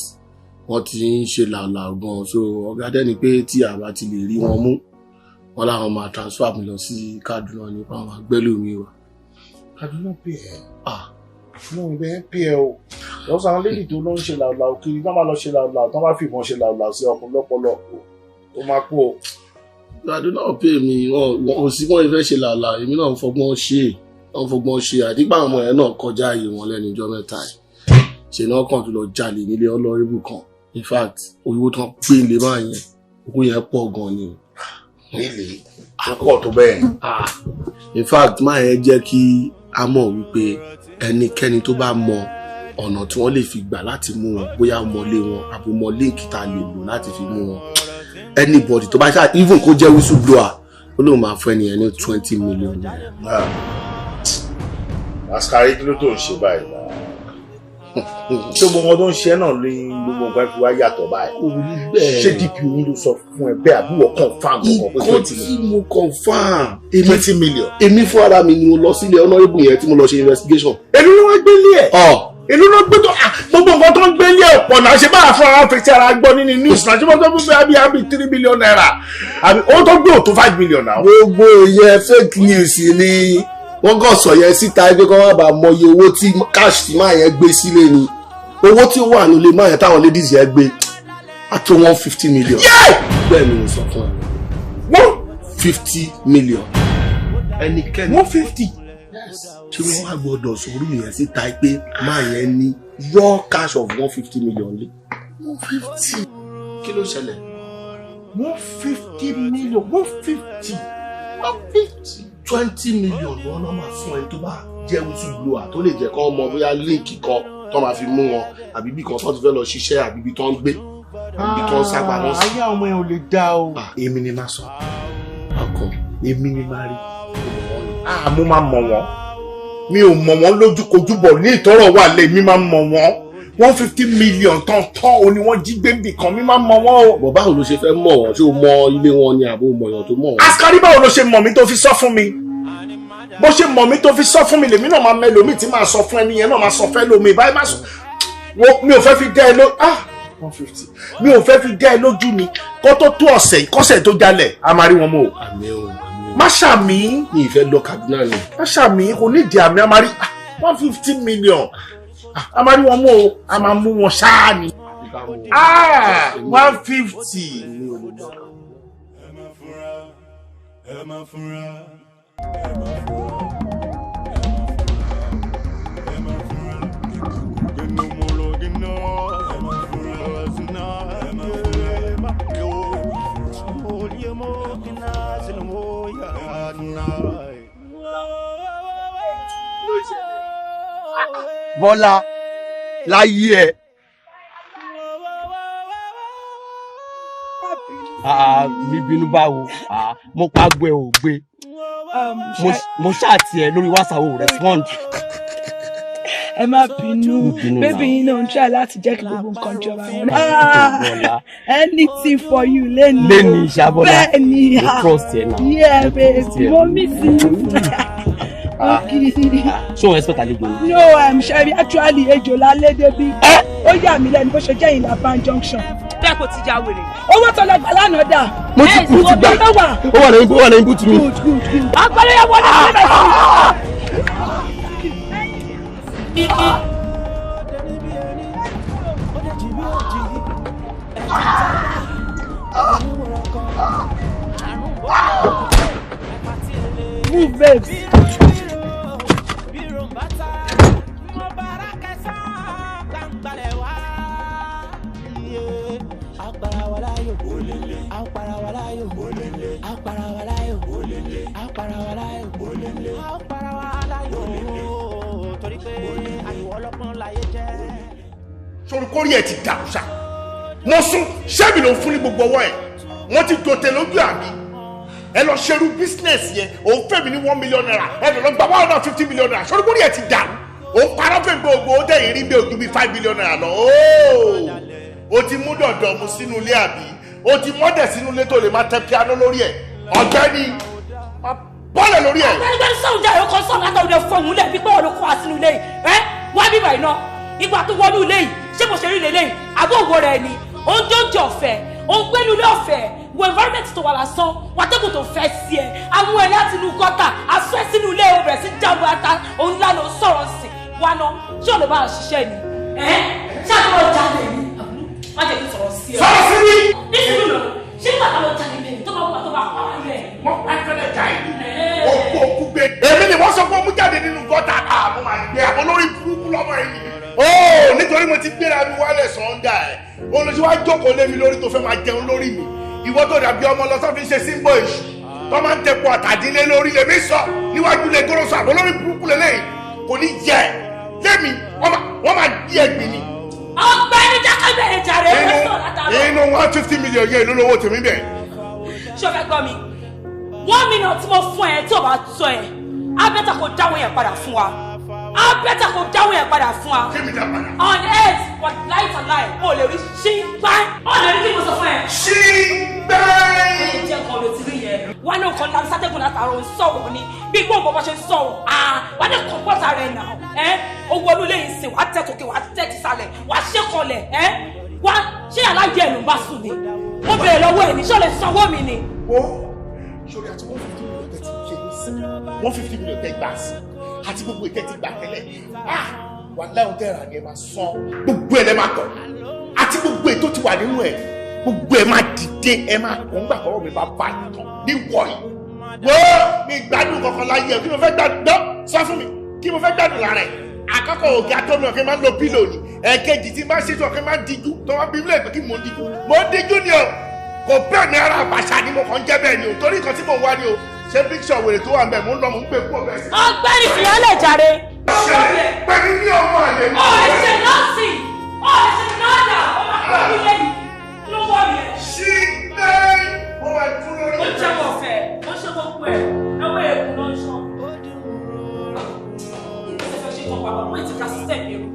wọ́n ti ń ṣe làálàá gan so ọ̀gá dẹ́ni pé tí a bá ti lè rí wọn mú wọn làwọn máa transfer mi lọ sí Kaduna nípa àwọn agbẹ́lómi wa. Kaduna pè ẹ́ náà ibẹ̀ ń pè ẹ́ o lọ́sàn àwọn lady tó ló ń ṣe làálàá kiri tó máa lọ ṣe làálàá tó máa fìbọn ṣe làálàá sí ọkùnrin lọ́pọ̀lọpọ̀ ó máa kú o. Kaduna pè mí wọn ò sí wọn ìfẹ́ ṣe làálàá èmi náà ń fọgbọ́n ṣe wọ́n fọgbọ́n ṣe àdígbà ọmọ ẹ̀ náà kọjá ààyè wọn lẹ́nu ọjọ́ mẹ́ta ẹ̀ ṣe náà kàn tó lọ jalè nílé ọlọ́rìbù kan in fact owó tán pé ilé máa yẹn owó yẹn pọ̀ gan ni. nílé pọ̀ tó bẹ́ẹ̀. in fact máa yẹn jẹ́ kí a mọ̀ wípé ẹnikẹ́ni tó bá mọ ọ̀nà tí wọ́n lè fi gbà láti mú wọn bóyá mọ̀lé wọn àbò mọ líǹkì tá a lè lò láti fi mú wọn anybody tó bá ṣáà even kó jẹ́ whistleblower ó lóun máa fún ẹnìyẹn ní 20 million naira. Askari kí ló tó ń ṣe báyìí náà ṣé gbogbo ọdún ṣe náà ní gbogbo nǹkan fi wá yàtọ̀ báyìí ṣé DP mi ló sọ fún ẹ bẹ́ẹ̀ àbí wọ́n confam ọkọ̀ pé 20 million. nǹkan tí mo confam 20 million. èmi fún ara mi ni mo lọ sílé honourable yẹn tí mo lọ ṣe investigation. èló ló wá gbé lé ẹ̀. èló ló gbé tó gbogbo nǹkan tó ń gbé lé ọ̀pọ̀ náà ṣe báyà fún ara fetí ara gbọ́ nínú news náà ṣé wọ́n tó gbé àbí 3 million naira àbí ó tó gbé òtó 5 million náà. gbogbo ìyẹn fake news ni wọ́n kàn sọ yẹn síta pé kọ́ wá bá mọye owó tí cash tí máa yẹn gbé sílé ni owó tí ó wà nílé máa yẹn táwọn ladies yẹn gbé á tó 150 million. bẹ́ẹ̀ ni mo sọ fún ẹ 150 million. ẹnikẹ́ni 150. ṣé wọ́n wá gbọ́dọ̀ sọ̀rọ̀ yẹn síta pé máa yẹn ní raw cash of 150 million lé. 150 kí ló ṣẹlẹ̀. 150 million 150 20 million wọn náà máa fún ẹni tó bá jẹ́ whistleblower tó lè jẹ́ kán ọmọ bóyá líǹkì kan tó máa fi mú wọn àbí bí kan tó ti fẹ́ lọ ṣiṣẹ́ àbí bí tó ń gbé àbí tó ń sábà wọn sí. ayé ọmọ yẹn ò lè dá o. èmi ni máa sọ ọkàn èmi ni máa rí. mo máa mọ̀ wọ́n mi ò mọ̀ wọ́n lójúkojú bọ̀ ní ìtọ́rọ̀ wà lé mi máa mọ̀ wọ́n 150 million tán o ni wọ́n jí gbébì kan mi máa mọ̀ wọ́n o. bọ̀ báwo ló ṣe fẹ́ mọ̀ wọ́n ṣé o mọ ilé wọn ni àbó mọ̀ èèyàn tó mọ̀ wọ́n. askari báwo ló ṣe mọ̀ mí tó fi sọ fún mi bó ṣe mọ̀ mí tó fi sọ fún mi lèmi náà máa mẹ́lò mi tí máa sọ fún ẹni yẹn náà máa sọ fẹ́ lómi báyìí máa sọ mi ò fẹ́ fi dá ẹ ló 150 mi ò fẹ́ fi dá ẹ lójú mi kó tó ọ̀sẹ̀ kọ́sẹ̀ tó jalẹ̀ a máa rí wọn mọ́ o. àmì o má ṣàmì. ní ìfẹ́ lọ Kaduna ni. má ṣàmì kò ní ìdí àmì a máa rí 150 million a máa rí wọn mọ́ o a máa mú wọn ṣáá ni. 150. Bọ́lá láyé ẹ. Mi bínú báwo mo pa gbé ò gbé mo ṣáàtì ẹ lórí WhatsApp ò respond. ẹ má bínú bébí yín náà ń try láti jẹ́ kí gbogbo nǹkan jọba wọn. anything for you lẹ́nu. lẹ́nu ìṣàbọ̀lá bẹ́ẹ̀ ni trust ẹ náà. yeah baby mo miss you. ṣé o expect àlejò ni. no ṣebí actually ejò lálẹ́ débi. ó yà mí lẹ́nu bó ṣe jẹ́ ìlà ban junction. bẹ́ẹ̀ kò ti já wèrè. owó tó lọ gbà lánàá dà. mo ti gbà ó wà lẹ́yìn bùtù mi. agbára yẹn wọlé sílẹ̀ sí. Move, babes. sori kórìí ẹ ti dàrú sa mo sún sẹ́mi ló ń fún ní gbogbo ọwọ́ ẹ̀ wọ́n ti dòtẹ̀ lójú àmì ẹ lọ ṣerú bísínẹ́sì yẹn òun fẹ́mi ní 1 million naira ẹ lọ gba 150 million naira sori kórìí ẹ ti dàrú òun parọ́ fẹ́ gbogbo ó dẹ̀ ìrí bí ojú bí 5 million naira lọ o ti mú dọ̀dọ̀ mu sínú ilé àbí o ti mọ́dẹ̀ sínú ilé tó lè máa tẹ piano lórí ẹ̀ ọ̀gbẹ́ni bọ́ọ̀lẹ̀ lórí ẹ̀. ọ̀gbẹ́ni bẹ́ẹ̀ sọ̀rọ̀ jẹ́ ẹ̀rọ kan sọ̀rọ̀ látọ̀ ọ̀dẹ fọ̀hún lẹ̀ bí pé ọ̀rọ̀ kọ́ wa sínú ilé yìí ẹ́ wá bíbà iná ìgbà tó wọnú ilé yìí ṣé mo ṣe rí ilé yìí àbọ̀ òwò rẹ̀ ni ó ń jóúnjẹ ọ̀fẹ́ ó ń gbénu ilé ọ̀fẹ́ wo environment tó wà lásán wàtẹ́kùn tó fẹ́ sí ẹ àwọn ẹ̀ láti inú gọ́tà afẹ́ sínú ilé o bẹ̀rẹ̀ sí jábọ̀ ata òun lánà ó sọ̀rọ̀ sí wa ná ṣé ò lè bá a ṣiṣẹ́ ni ṣáà tó jáde ni má jẹ́ kí sọ̀rọ̀ sí ẹ. sọ̀rọ̀ sí mi. nítorí náà ṣé nígbà táwọn jáde bẹ́ẹ̀ tó bá wà tó bá pa wá lẹ̀. wọ́n pa ẹ̀fẹ́lẹ̀ jà ìlú òkú gbé. èmi ni wọ́n sọ pé mú jáde nínú gọ́tà àmọ́ máa gbé àmọ́ lórí burúkú lọ́mọ ẹ̀yìn. ó nítorí mo ti gbéra mi wálẹ̀ sọ̀ǹgà ẹ̀ olùsí wa jókòó lé mi lórí tó fẹ́ máa jẹun lórí mi ìwọ tó dàbí ọmọ lọ sọ́fin ṣe símbọ̀ èṣù tó máa ń tẹ̀pọ̀ àtàdínlé lórí lèmi sọ níwájú lè góró sọ àbọ̀ lórí burúkú lélẹ́yìn kò ní jẹ lémi wọ́n máa di ẹ̀gbìn ni. ọ̀gbẹ́ni jákèjì jàre ó sọ látàrọ. inú 150 million yẹn ló lówó tèmi bẹ̀. ṣé o fẹ́ gbọ́ mi 1 million tí mo fún ẹ tí o bá tọ́ ẹ á bẹ́tà kó dáwọ́ yẹn padà fún wa á bẹ́tà kó dáwọ́ yẹn padà fún wa. Kí mi dá padà? On earth, but light and light, o lè rí ṣígbáì. O lè rí kí mo sọ fún ẹ. Ṣígbáì. Ẹ jẹ́ kan ló ti rí yẹn. Wọ́n ní nǹkan láti sátẹ́gùn látàrọ̀ ń sọ̀rọ̀ ni. Bí gbọ́n bọ́ ṣe ń sọ̀rọ̀, wọ́n ní kọ̀ǹpọ̀tà rẹ̀ nà. Owó olú lè sìn, wàá tẹ̀ tókè, wàá tẹ̀ tìsàlẹ̀, wàá ṣe kọlẹ̀. Wá ṣé alájẹ ẹ̀ ló bá sùn ni? Mo bèrè lọ́wọ́ ẹ̀ ní ṣé o lè sanwó mi ni? Sori àti 150 million tẹ̀ ti ṣe ní sí 150 million tẹ̀ gbà sí àti gbogbo ìtẹ́ ti gbà tẹ́lẹ̀ wà láwọn tẹ̀ra ni ẹ máa san gbogbo ẹ̀ lẹ́ máa tọ̀ àti gbogbo ètò ti wà nínú ẹ̀ gbogbo ẹ̀ máa dìde ẹ̀ máa kọ́ ńgbà tọ́wọ́ mi bá bá ìtàn ní wọ̀nyí wọ́n mi gbádùn kankan láyé ẹ̀ kí mo fẹ́ gbádùn dán sọ fún mi kí mo fẹ́ gbádùn lára ẹ̀ àkọ́kọ́ òkè atọ́mi ọ̀kẹ́ máa ń lo pílò ni ẹ̀kejì tí máa ń ṣètò ọ̀kẹ́ máa ń díjú tó wá bí mílẹ̀ pé kí mo díjú ni o kò bẹ́ẹ̀ ní ara àbàṣà ni mo kàn ń jẹ́ bẹ́ẹ̀ ni o torí nǹkan tí mò ń wá ni o ṣé píkṣọ̀ wèrè tó wà ń bẹ̀ mò ń lọ mò ń gbé pọ̀ bẹ́ẹ̀ sí. Ọ̀gbẹ́ni fìyàlẹ̀ jàre. ṣẹlẹ̀ pẹ̀lú ní ọmọ àlè mi. Ọ̀ṣẹ̀ nọ́ọ̀sì ọ̀ṣẹ̀ nọ́ọ̀dà ọmọ akọ́bí lẹ́yìn ló wọ̀ mí. ṣí bẹ́ẹ̀ mo máa dún lórí. Ó jẹ́ wọ̀ fẹ́ ó ṣe gbogbo ẹ̀ ẹwọ́ èkó ló ń ṣan. Ìgbésẹ̀ ṣe kàn pàpà wọ́n ti ka sísẹ̀ mi rò.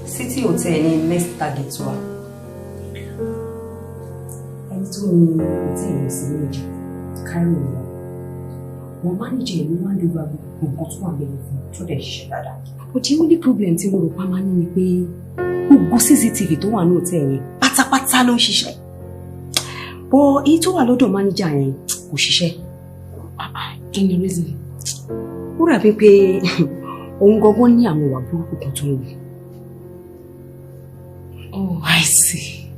City Hotel ní next target wa. Ẹni tó ní hotel yìí sí méjì kárí ìlú. Wọ́n mánéjì ìlú wá lè gba gbogbo nǹkan tó wà bẹ̀rẹ̀ fún tó dẹ̀ ṣiṣẹ́ dáadáa. But the only problem tí mo rò pa máa ní ni pé gbogbo CCTV tó wà ní hotel yẹn pátápátá ló ń ṣiṣẹ́. But èyí tó wà lọ́dọ̀ mánéjà yẹn kò ṣiṣẹ́. Kí ni reason? Ó rà bí pé òun gangan ní àwọn ìwà burúkú kan tó ń wù. Oh, I see.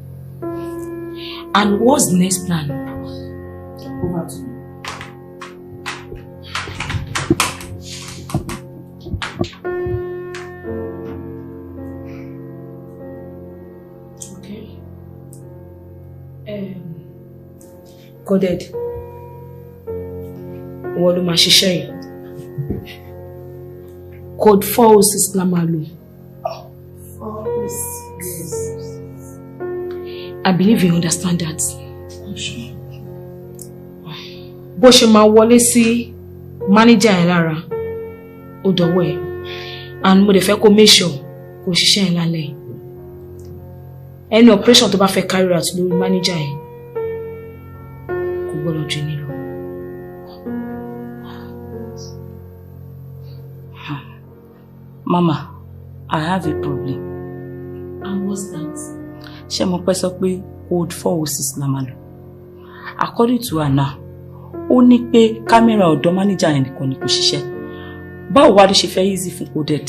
And what's the next plan? Over to me. Okay. Coded. Wọ́n ló máa ṣiṣẹ́ yìí. Code 406 la máa lò. I believe you understand that. Bó ṣe máa wọlé sí manager yẹn lára, ó dọ̀wọ́ ẹ̀. And mo dẹ̀ fẹ́ kó make sure kó ṣiṣẹ́ yẹn lálẹ́. Any operation tó bá fẹ́ carry out lórí manager yẹn, kò gbọ́dọ̀ jù nílò. Mama, I have a problem. And what's that? Ṣé mo pẹ́ sọ pé code 406 la máa lò. According to her now, ó ní pé kámẹ́rà ọ̀dọ̀ manager yẹn nìkan ni kò ṣiṣẹ́. Báwo wá ló ṣe fẹ́ easy fún coded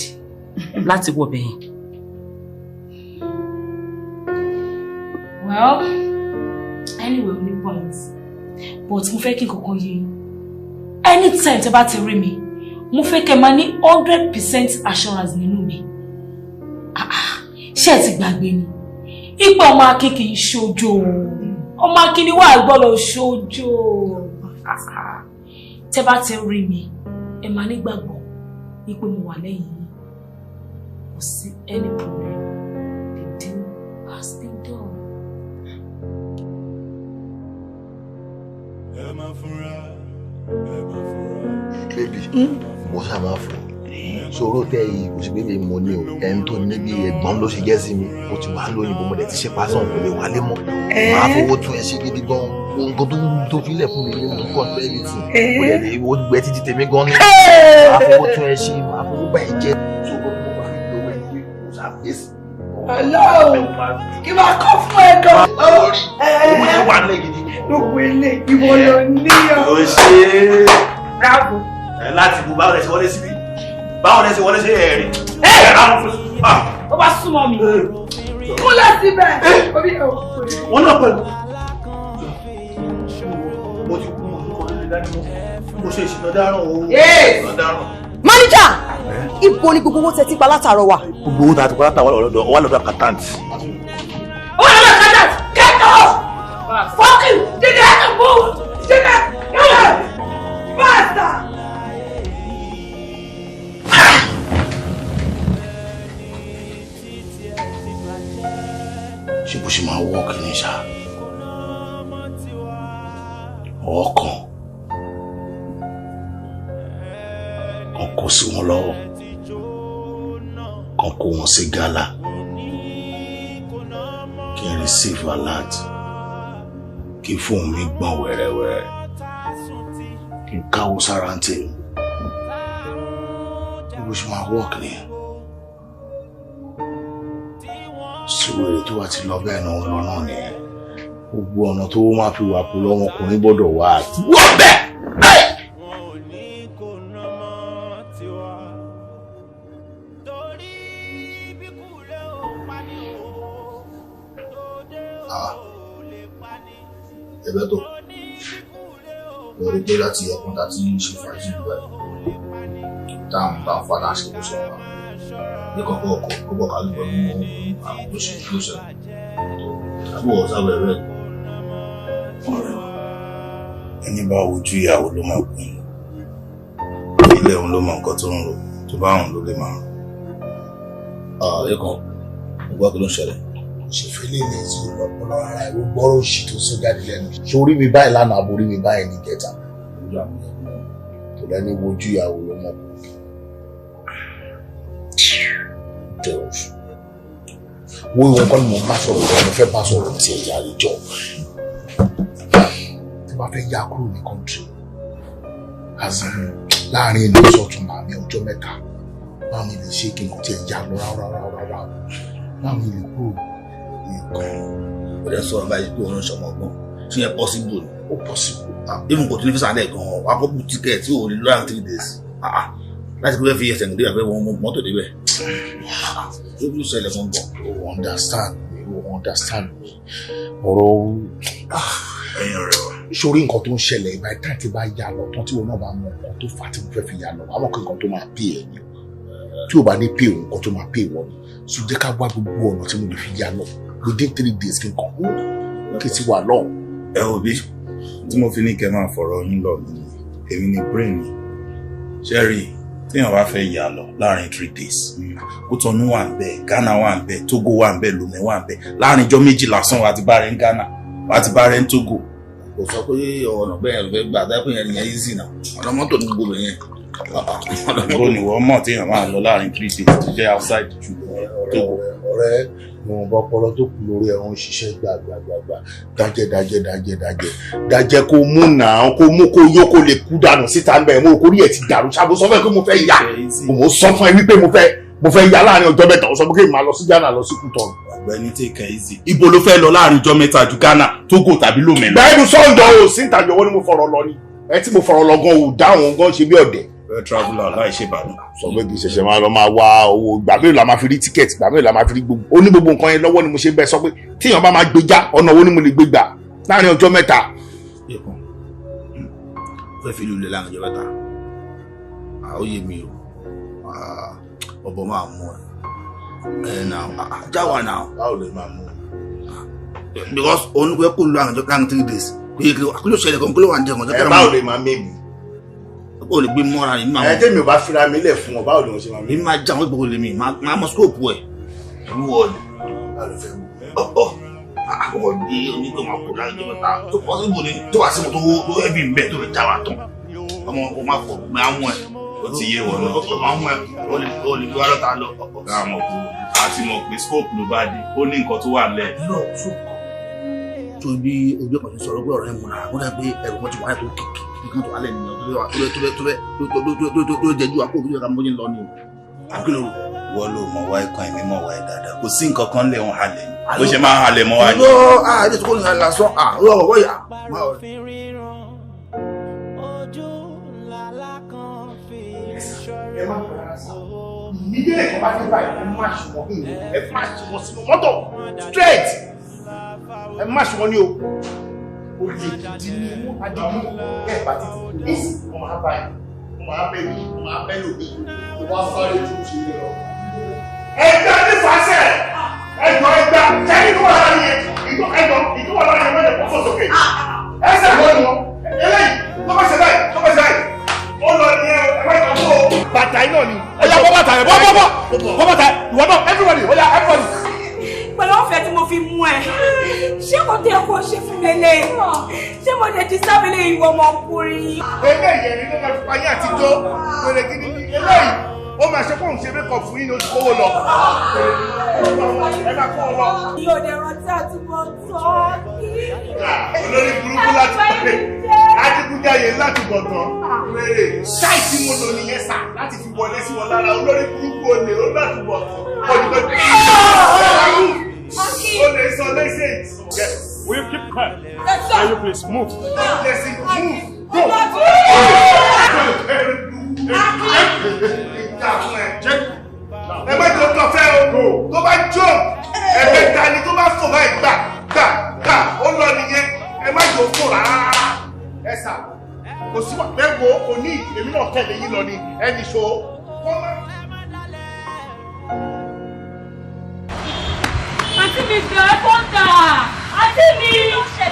láti wọ̀ bẹ̀yẹn? Well, anyway, we need points. But mo fẹ́ kí nǹkan yé yín. Anytime tẹ́ bá ti rí mi, mo fẹ́ kẹ́ máa ní 100% assurance nínú mi. Ṣé ẹ ti gbàgbé ni? Ipò ọmọ akin kì í ṣojo. Ọmọ akin ni wà gbọ́dọ̀ ṣojo. Tẹ́ bá ti rí mi, ẹ máa ní gbàgbọ́ ipò mo wà lẹ́yìn yín. Kò sí any problem. The deal has been done. Baby, mo sábà fún sọ̀rọ̀ tẹ́ yìí kò sí pé mi mọ̀ ní o ẹni tó ní bí ẹ̀gbọ́n ló ṣe jẹ́ sí mi mo ti wà lóyìnbó mo dẹ̀ ti ṣe pásán kò lè wálé mọ́ máa fowó tún ẹ ṣe gidi gan nǹkan tó filẹ̀ fún mi ní mo kàn fẹ́ rí tì mo dẹ̀ lè wo gbẹ títí tèmi gan ni máa fowó tún ẹ ṣe máa fowó bá ẹ jẹ sọ̀rọ̀ mo máa fi lówó ẹ ní kò ṣàfẹ́sì. Ọlọ́run kí máa kọ́ fún ẹ gan. lórí owó yẹn wà nílẹ̀ gidi. Gbogbo ilé ìwọ ló ní ọ. ó ṣe é. Bravo. láti bu báwo lẹ ṣe wọlé síbí báwo lẹ ṣe wọlé sí ẹ̀rí. Ó bá súnmọ́ mi. Múlẹ̀ síbẹ̀. Orí ẹ̀ wọ́n náà pẹ̀lú. mo ti kú mo kọ́ lórí dání mo ṣe ìṣìnà dáràn o. ìṣìnà dáràn. Manager! Ibo ni gbogbo owó tẹ ti pa látàárọ̀ wa? Gbogbo owó tẹ ti pa látàárọ̀ wà lọ́dọ̀ accountant. Ó wà lọ́dọ̀ accountant. Get off! Fuck you! Did you have to move? Did you have to Basta! Ṣé bó ṣe máa wọ́ọ̀kì ní ṣá? ọkàn kan kó sí wọn lọ́wọ́ kan kó wọn sí gálà kí n receive alert kí fóònù mi gbọ̀n wẹ́rẹ́wẹ́rẹ́ kí n káwọ́ sára ń tèmi bó ṣe máa work ni síwèrè tó wà ti lọ bẹ́ẹ̀ náà lọ náà nìyẹn gbogbo ọ̀nà tó máa fi wà pẹ̀lú ọmọkùnrin gbọ́dọ̀ wà wọ́n bẹ́ẹ̀. ẹgbẹ́ tó lọ rí pé láti ẹkùn tàbí ṣe fàájì ìlú ẹ̀ táwọn bá ń fàdá ṣe kó sọ wà ní kọ̀kọ́ ọkọ̀ gbogbo kálù pẹ̀lú àwọn tó ṣe kí ó ṣẹlẹ̀ àbí wọ́n sábẹ̀ rẹ̀. ẹni bá wojú ìyàwó ló máa kún ilé òun ló mọ nǹkan tó ń rò tó bá òun ló lè máa rò. ẹ̀kọ́ gbogbo kí ló ń ṣẹlẹ̀. ṣèfẹ́lẹ́ ilẹ̀ tí ó lọ́pọ̀lọ́ ara ẹ̀ gbọ́rọ̀ òṣì tó sọ jáde lẹ́nu. ṣé orí mi báyìí lánàá aborí mi báyìí ní kẹta. tó lẹ́ni wojú ìyàwó ló mọ̀ kó. jẹ́rọ̀ṣù. wo ìwọ̀n kan ni mo bá sọ̀rọ̀ mo fẹ́ bá sọ̀rọ̀ tí ẹ̀yà àríjọ. tí wọ́n fẹ́ yá kúrò ní kọ́ńtì. láàrin ìlú sọ̀tún màmí ọjọ́ mẹ́ta. báwo ni lè ṣe kí n kò tiẹ̀ yá lọ rárá. báwo ni lè kúrò. ó dẹ̀ sọ̀rọ̀ báyìí pé òun ṣọmọ ọgbọ́n tí yẹn possible ni. ó possible. even kò tún ní fisa alẹ́ gan-an wà á kọ́ bù tíkẹ́ẹ̀tì ò lè lọ́yà 3 days. láti pé fi ẹsẹ̀ nígbà pé wọ́n mọ mọ́tò débẹ̀. ó bí ṣẹlẹ̀ gangan. ó understand me ọ̀rọ̀ ẹ̀yìn ọ̀rẹ́ wa. sórí nǹkan tó ń ṣẹlẹ̀ ìgbà ìta tí bá yà lọ tán tí wọn náà bá mọ nǹkan tó fà á tí mo fẹ́ fi yà lọ àwọn nǹkan tó máa pè é ni tí o bá ní pè òun nǹkan tó máa pè wọ́n ni so jẹ́ ká wá gbogbo ọ̀nà tí mo lè fi yà lọ within 3 days kí n kàn kí n ti wà lọ. ẹ ò bí tí mo fi ní kẹ́ máa fọ̀rọ̀ yín lọ ni èmi ni brain ni ṣẹ́rí téèyàn bá fẹ́ yà lọ láàrin 3 days Kútọ̀nù wà ń bẹ̀ Ghana wà ń bẹ̀ Togo wà ń bẹ̀ Lomé wà ń bẹ̀ láàrin ijọ́ méjì lásán wà á ti bá rẹ̀ ń Ghana wà á ti bá rẹ̀ ń Togo. kò sọ pé ọ̀nà bẹ́ẹ̀ ló fẹ́ gbà dápẹ́ yẹn nìyẹn easy náà ọ̀nà mọ́tò ní gbogbo yẹn. ìbò ni wọ́n mọ̀ téèyàn máa lọ láàrin 3 days tó jẹ́ outside ju Togo. ọ̀rẹ́ mo bá ọpọlọ tó kù lórí ẹ̀rọ ń ṣiṣẹ́ gbàgbàgbà dájẹ́ kó mú náà kó mú kó yó kó lè kú dànù síta ń bẹ̀ mo kórìí ẹ̀ ti dàrú ṣàbò sọ fẹ́ pé mo fẹ́ yá mo sọ fún ẹ wípé mo fẹ́ yá láàrin ọjọ́ mẹ́ta ó sọ pé kí n máa lọ sí Ghana lọ sí Kútọ̀nù. ọ̀gbẹ́ni take it easy ibo ló fẹ́ lọ láàrin ọjọ́ mẹ́ta ju Ghana Togo tàbí Lomé lọ. bẹ́ẹ̀ni sọ́ńdọ̀ ò sí ìtajà owó ni mo fọ̀rọ̀ lọ ni ẹ tí mo fọ̀rọ̀ lọ gan ò dáhùn gan ṣe bí ọ̀dẹ̀. fẹ́ travel out láì ṣe ìbàdàn. sọ pé kì í ṣẹ̀ṣẹ̀ máa lọ máa wá owó ìgbà mélòó la máa fi rí tíkẹ́ẹ̀tì ìgbà mélòó la máa fi rí gbogbo ó ní gbogbo nǹkan yẹn lọ́wọ́ ni mo ṣe bẹ́ẹ̀ sọ pé tíyàn bá máa gbéjà ọ̀nà owó ni mo lè gbé gbà láàrin ọjọ́ mẹ́ta. fẹ́ fi lulẹ̀ láàrin ọjọ́ mẹ́ta ó yé mi o ọ̀bọ̀ máa mú ẹ náà jáwà náà. báwo lè máa mú because òun kò lù àwọn ọjọ́ láàrin 3 days kí ló ṣẹlẹ̀ kan kí ló wà ní ẹ̀kọ́ ẹ báwo lè máa mẹ́mi. o lè gbé mọ́ra ní máa. ẹ tẹ́mi ò bá fira mi lẹ̀ fún ọ báwo lè wọ́n ṣe máa mẹ́mi. mi máa já àwọn ìgbòho lè mi máa mọ scope ẹ̀ wúwo ni. àkọ́kọ́ di onígbò máa kó láàrin ọjọ́ mẹ́ta tó possible ni tó wà sí mo tó ẹbí ń bẹ̀ tó lè já wa tán ọmọ kò má kọ̀ máa mú ẹ. ó ti yé wọn náà. ó máa mú ẹ o lè gbé wa lọ́ta lọ. ọ̀gá àmọ̀ kú àti mọ̀ pé scope ló bá dé ó ní nǹkan tó wà lẹ̀. tó bí ojú ọ̀pọ̀ sọ̀rọ̀ pé ọ̀rọ̀ ẹ̀ múra ó dà pé ẹ̀rù kan ti wáyà tó kìkì nǹkan tó wà lẹ́nu tó jẹjú àpò òbí ọ̀gá mọ́jú lọ ni o. àkìlọ̀ wọ́n ló mọ̀ wá ikán ẹ̀mí mọ̀ wá ẹ̀ dáadáa kò sí nǹkan kan lè wọn halẹ̀ ni bó ṣe máa halẹ̀ mọ́ wá ní. àdé tó kó nìyẹn lásán àrùn ọ̀wọ́ yà. ìdílé kan bá dé báyìí ẹ má ṣe wọn ẹ má ṣe wọn sínú mọ́tò straight ẹ má ṣe wọn ní o o lè di ní inú adigun ẹ bá ti di ní wọn máa bá yìí wọn máa bẹ mí wọn máa bẹ lòdì wọn wá sáré tó ṣe yẹ lọ. ẹgbẹ́ ní fàṣẹ ẹgbẹ́ sẹ́yìn tó wà lára yẹn ìtúwọ̀ lára yẹn mẹ́lẹ̀ pọ̀ sókè ẹsẹ̀ wọ́n ni wọn eléyìí tó bá ṣe báyìí ó lọ ní ẹgbẹ́ kan tó bàtà iná ni. ọ̀yà bọ́ bàtà yẹn bọ́ bàtà ìwọ náà everybody ọ̀yà everybody. pẹ̀lú ọ̀fẹ́ tí mo fi mú ẹ ṣé kò tẹ́ ọkọ̀ ṣe fún mi lé ṣé mo lè di sábẹ́lẹ̀ ìwọ ọmọkùnrin. eléyìí ẹni tó máa fi payé àtijọ́ pèrè gidi ní eléyìí ó máa ṣe fóun ṣe mékọ̀ fún yín ní oṣù kówó lọ. ẹ máa kó ọ lọ. yóò dẹ̀ rántí àtúbọ̀ tán kí. olórí burúkú láti pàdé adigunjalè láti bọ̀tán rere ṣáì tí mo lò nìyẹn sà láti fi wọlé sí wọn lára olórí burúkú olè ó láti bọ̀tán olùkọ́ olè sọ lẹ́sẹ̀. Will you keep quiet? Yes, sir. Can you please move? Yes, move. Go. Ẹ má jọ tó fẹ́ o, tó bá jọ ẹgbẹ́ ta ni tó bá fò báyìí gbà ó lọ nìyẹn ẹ má jọ fò rárá. Ẹ sà kò sí wà pẹ́ wo kò ní èmi náà tẹ̀lé yín lọ ni ẹnì ṣó. Àǹtí mi jẹ́ kọ́ńtà àǹtí mi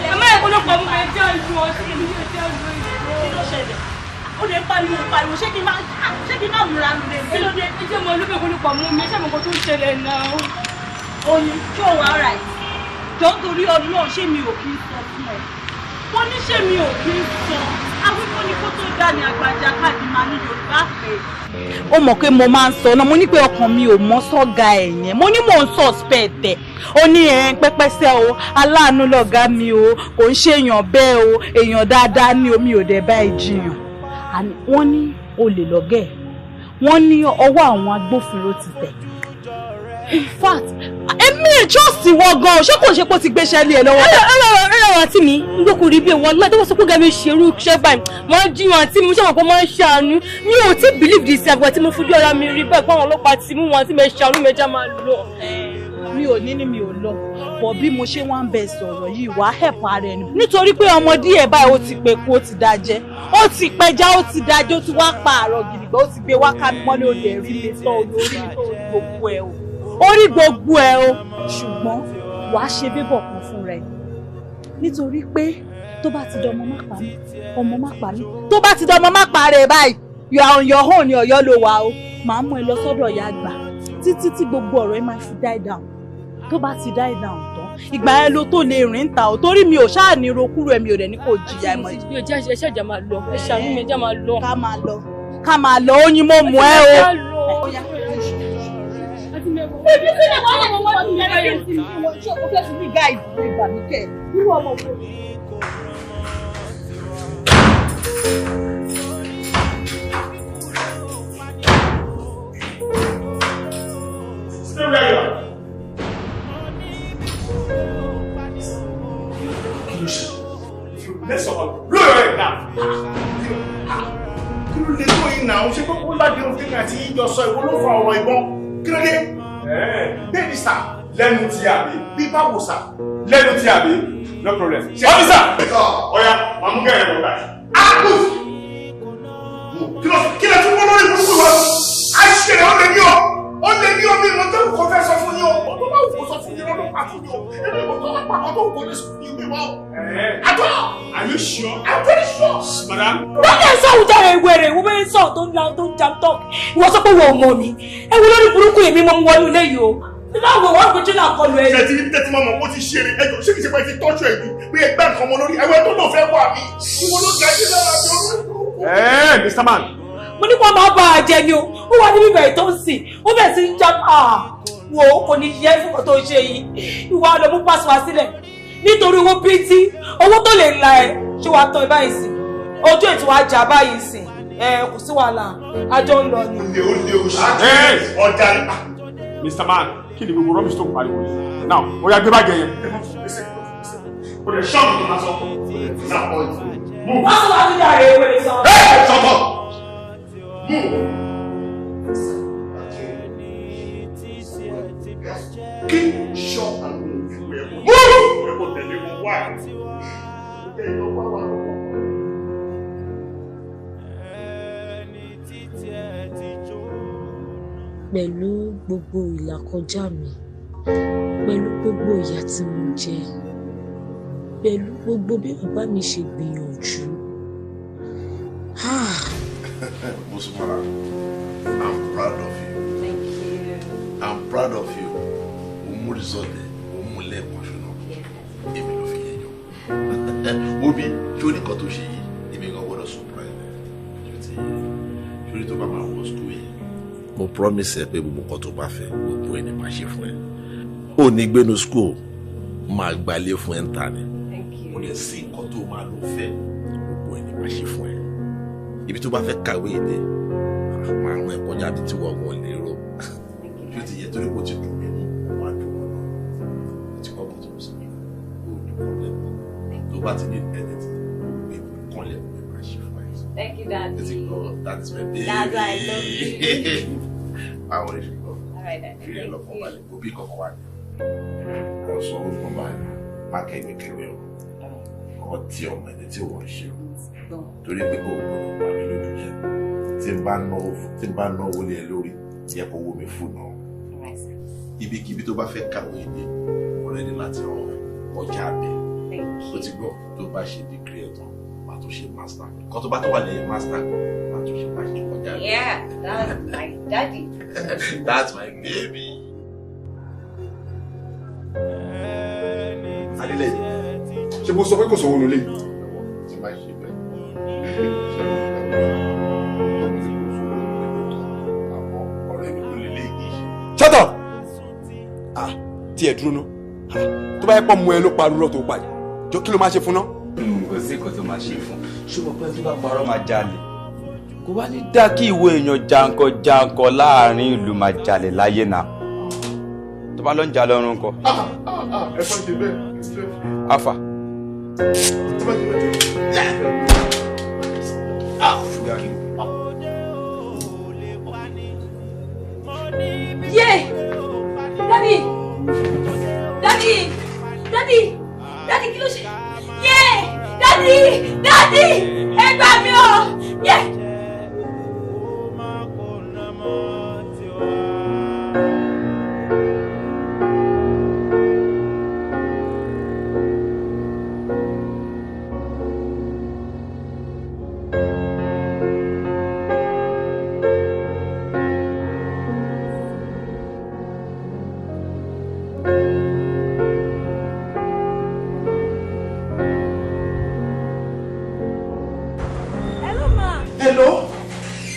ẹ má ẹ̀kọ́ ló pọ̀ mú mi jẹ́ ìlú ọtí mi yóò jẹ́ ìlú ìlú. Kí ló ṣẹlẹ̀? Ó lè pariwo ṣé kí n má múra mi lè kí ló dé? Ṣé mo olúbẹ̀ kó ló pọ̀ mú mi ṣé mo kò tó ń ṣẹlẹ̀ náà? Oyin tí ò wá ra ẹ̀ jọ torí Ọlọ́run ṣé mi ò kí ń sọ fún ẹ? Wọ́n ní ṣé mi ò kí ń sọ? Awífọ́ ni kó tó dá ní àgbàjá káàdì máa ní Yorùbá pé. Ó mọ̀ pé mo máa ń sọ náà mo ní pé ọkàn mi ò mọ́ sọ́gà ẹ̀ yẹn mo ní mò ń suspect ẹ̀ ó ní pẹ́pẹ́sẹ́ o aláàánú lọ̀gá mi o kò ń ṣèyàn bẹ́ẹ̀ o èèyàn dáadáa ní omi ò dẹ̀ bá ẹ jiyàn wọ́n ní olè lọ́gẹ̀ wọ́n ní ọwọ́ àwọn agbófinró ti tẹ̀ in fact èmi ìjọsí wọ gan ṣé kò ṣe pé ó ti gbéṣẹ́ lé ẹ lọ́wọ́. ẹ̀rọ àǹtí mi ń gbókùn rí bí wọn lọ́wọ́ tó wọ́n sọ pé gẹ́gẹ́ ṣerú iṣẹ́ báyìí wọ́n jí wọn àǹtí mi ṣé wọn kò máa ń ṣàánú mi ò tí believe this àgbà tí mo fojú ara mi rí bẹ́ẹ̀ pé àwọn ọlọ́pàá ti mú wọn àti mi ṣàánú mi ẹja máa lọ. mi ò ní mi ò lọ bọ̀ bí mo ṣe wá ń bẹ sọ̀rọ̀ yìí wàá hẹ̀pọ̀ ara ẹni nítorí pé ọmọdé ẹ̀ báyìí ó ti pé kú ó ti dájẹ́ ó ti pẹja ó ti dájẹ́ ó ti wá pa àrọ̀ gidigba ó ti gbé wá ká mọ́lẹ̀ òde rí mi tán olórí mi tó gbogbo ẹ̀ o orí gbogbo ẹ̀ o ṣùgbọ́n wàá ṣe bébọ̀ kan fún rẹ nítorí pé tó bá ti dọmọ má pa mí ọmọ má pa mí tó bá ti dọmọ má pa rẹ báyìí you are on your own ní Ọ̀yọ́ ló wà o màá mú ẹ lọ sọ́dọ̀ ìyá àgbà títí tí gbogbo ọ̀rọ̀ ẹ máa fi die down tó bá ti die down tán ìgbà yẹn ló tó lè rìn ta ò torí mi ò ṣáà ní rokúrò ẹ mi ò dẹ̀ ní kò jìyà ẹ mọ̀ ẹ. mi ò jẹ́ ẹṣẹ́ ìjà máa lọ ẹ ṣàánú mi ẹja máa lọ. ká máa lọ oyin mo mú ẹ o. Ibi tí lè wọ́n lọ́wọ́ wọ́n ti yára yẹn sí mi wọ́n ṣe òkú fẹ́ẹ́ fi bí gáì ìgbà mi kẹ̀ nínú ọmọ wo. Stay where you are. If you mess up, blow your head down. Kí ló lè tó yín náà? Ṣé pé kó ládé òun kékeré àti yíyọ sọ ìwọ ló fa ọ̀rọ̀ ìbọn? Kí ló dé? Bẹ́ẹ̀ ni sà. Lẹ́nu tí a bí. Bí báwo sà? Lẹ́nu tí a bí. No problem. Ọ́fíìsà! Ọ̀ya, màmú kẹ́rẹ̀ bọ̀ báyìí. Kí ló tún wọ́n lórí burúkú wa? Àṣìṣe ó lè ní ọ. Ó lè ní ọ bí mo tó kọ́ fẹ́ sọ fún yín o. Ó tó bá wù kó sọ fún yín lọ́dún pàtó ni o. Èmi kò tó wá pàkọ́ tó wù kó lè sọ fún yín bí wọ́n. Àtọ́. Are you sure? I'm very sure. Madam. Wọ́n yẹ sọ òun jáde ìwéré ìwé bẹ́ẹ̀ sọ tó ń la tó ń jam talk. Ìwọ sọ pé wọ́n ò mọ̀ mi. Ẹ wo lórí burúkú yèmí mo mú wọnú ilé yìí o. Bí bá wọ̀ wọ́n gbójú náà kọlu ẹ. Ṣé ti ní tẹ́tí máa mọ̀ kó ti ṣe eré ẹjọ́ ṣé kìí ṣe pé ti tọ́jú ẹ̀ bí ẹgbẹ́ nǹkan ọmọ lórí ẹ̀wẹ̀ tó lò fẹ́ wà mí. Ìwọ ló ga ẹ̀jẹ̀ lára mi olórí. Mr. Man. Mo ní kó máa bá a jẹ ni o. Ó wà níbi ìbẹ̀rẹ̀ tó ń sìn. Ó bẹ̀rẹ̀ sí ń já wo kò ní yẹ fún ọ̀tọ̀ ṣe yìí. Ìwà ló mú pàṣẹ wá sílẹ̀. Nítorí owó pítí, owó tó lè la ẹ̀ ṣé wàá tán ẹ báyìí sí. Ojú ètò ajá báyìí sí. Kò sí wàhálà. Àjọ ń lọ ni. Ó lé oṣù. Ọjà ni. Mr. Man, kí ni gbogbo rubbish tó pariwo yìí? Now, ó yá gbé báàgì yẹn. O lè ṣọ́ọ̀bù tó máa sọ. Wọ́n sọ wá sí ìyá rẹ̀ wẹ̀rẹ̀ sọ. Sọ́tọ̀. Kí ṣọ́ àwọn òfin ẹ̀kọ́ tẹ̀lé wọn wá. Pẹ̀lú gbogbo ìlàkọjá mi, pẹ̀lú gbogbo ìyà tí mo jẹ, pẹ̀lú gbogbo bí bàbá mi ṣe gbìyànjú. Musmara, I'm proud of you. Thank you. I'm proud of you. Umu result. mo promise ẹ pé gbogbo nǹkan tó bá fẹ́ gbogbo ẹni máa ṣe fún ẹ. Ó ní gbénu school máa gbalé fún ẹ ń ta ni. Mo lè sí nǹkan tó máa lò fẹ́ gbogbo ẹni máa ṣe fún ẹ. Ibi tó bá fẹ́ kàwé ìdè máa rán ẹ kọjá bí tí wọ́n wọ́n lérò. Bí ó ti yẹ torí kó ti dùn mí mú wá dùn wọn náà. Ó ti kọ́ bọ̀ tó sọ yìí. Ó ní problem. Tó bá ti ní ẹ̀ẹ́dẹ̀tì kọ́lẹ̀ ó máa ṣe fún ẹ. Thank you, Daddy. That is my baby. Daddy, I love you. I want to go. All right, Daddy. Feel love for my go big of one. Also, come by. Ma kẹ́mi kẹ́mi o. Ọmọ tí ọmọ ẹni tí wọ́n ṣe o. Torí pé kò gbọdọ̀ pa mí lójú jẹ. Tí n bá náwó lé ẹ lórí, yẹ kó wó mi fún náà. Ibikíbi tó bá fẹ́ kàwé ní ọ̀rẹ́ ní láti ọjà abẹ. Ó ti gbọ́ tó bá ṣe degree ẹ̀ tán. To ṣe master. Kọ́ tó bá tó wà lẹ́yìn master, má tó ṣe máa ṣe kọjá. Yeah, that's my daddy. That's my baby. Adélẹ̀, ṣé mo sọ pé kò sọ̀wọ́ lólè? Tí máa ṣe bẹ́ẹ̀. Ọ̀rẹ́ mi kò lè lé yìí. Shut up! Tí ẹ dúró ná. Tó bá yẹ pọ̀ mú ẹ ló parú lọ́ tó pàdé. Jọ kí ló máa ṣe fún náà? Kò sí nǹkan tó máa ṣe fún ṣùgbọ́n pé tó bá parọ́ máa jalè kò wá ní dá kí ìwé èèyàn jankan láàrin ìlú máa jalè láyé náà tó bá lọ ń jalè ọrùn kọ. Ẹ fọ́ ṣe bẹ́ẹ̀. Afa. Yeah! Daddy! Daddy! Daddy! Daddy, kí ló ṣe? Yeah! Daddy! Daddy! Ẹ gbà mí o! Yeah! Hello,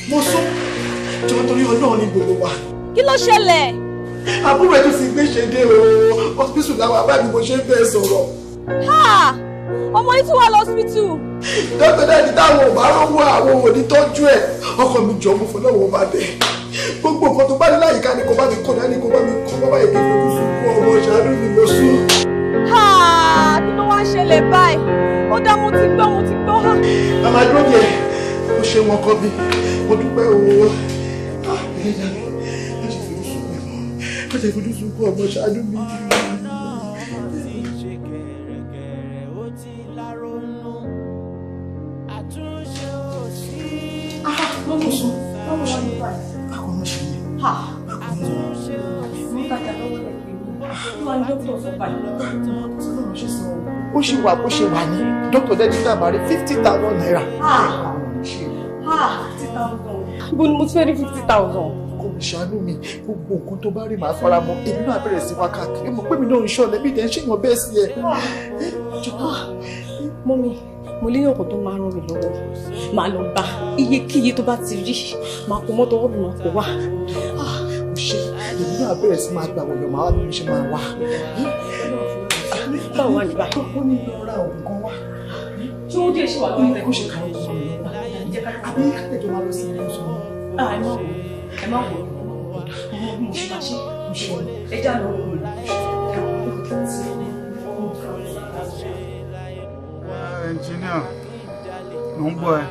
mo sún jọ torí Ọlọ́run ní gbogbo wa. Kí ló ṣẹlẹ̀? Àbúrò ẹ̀ tó ti gbé ṣe dé o, hospital làwọn àbá mi mo ṣe ń bẹ́ẹ̀ sọ̀rọ̀. Ha! Ọmọ yìí tún wà lọ hospital. Dókítà dáàdì táwọn ò bá rówó àwọn òní tọ́jú ẹ̀. Ọkọ mi jọ mo fọlọ́wọ́ bá bẹ̀. Gbogbo nǹkan tó bá ní láyìíká ni kò bá mi kọ́ dání kò bá mi kọ́ bá báyìí kí n fojú sunkún ọmọ ṣàánú mi mo sún. Ha! Kí ló wá ń ṣẹlẹ̀ báyìí? Ó dá mo ti gbọ́ ha. Màmá dúró yẹ, ó ṣe wọn kọ́ mi, mo dúpẹ́ o. Má ṣe fojú sunkún ọmọ ṣàánú mi. Mọ́mí sùn, báwo ṣe ń bá ẹ̀? Báwo ló ṣe yẹ? Mo tajà lọ́wọ́ rẹ̀ pé kí wọ́n ní dókítà sọ báyìí. Ó ṣì wà bó ṣe wà ní dókítà dẹ́ni dábàá rí 50,000 naira. 50,000. Ibo ni mo ti fẹ́ rí 50,000? Kò ṣàánú mi, gbogbo nǹkan tó bá rí màá fara mọ́. Èmi náà bẹ̀rẹ̀ sí wá káàkiri, mo pé mi náà ń ṣọ̀lẹ̀ bí ìdẹ́ ń ṣèyàn bẹ́ẹ̀ sí ẹ. Mọ́mí, mo léyàn kan tó máa ràn mí lọ́wọ́. Màá lọ bá iyekíye tó bá ti rí, màá kó mọ́tò ọwọ́ mi máa kó wá. Mo ṣe, èmi náà bẹ̀rẹ̀ sí máa gbà wọ̀nyọ̀ máa wá bí mo ṣe máa wá. Báwo wà ní báyìí? Ó ní lọ ra òògùn kan wá. Ṣé ó dé ṣe wà lórí ẹ̀kọ́ ṣe kàwé tó máa lọ wá? Àbí káàkiri tó máa lọ sí ilé ìṣọ́? Ẹ má wò ó. Mo ṣe máa ṣe. Ẹ já lọ wò ó. Engineer, mo ń gbọ́ ẹ.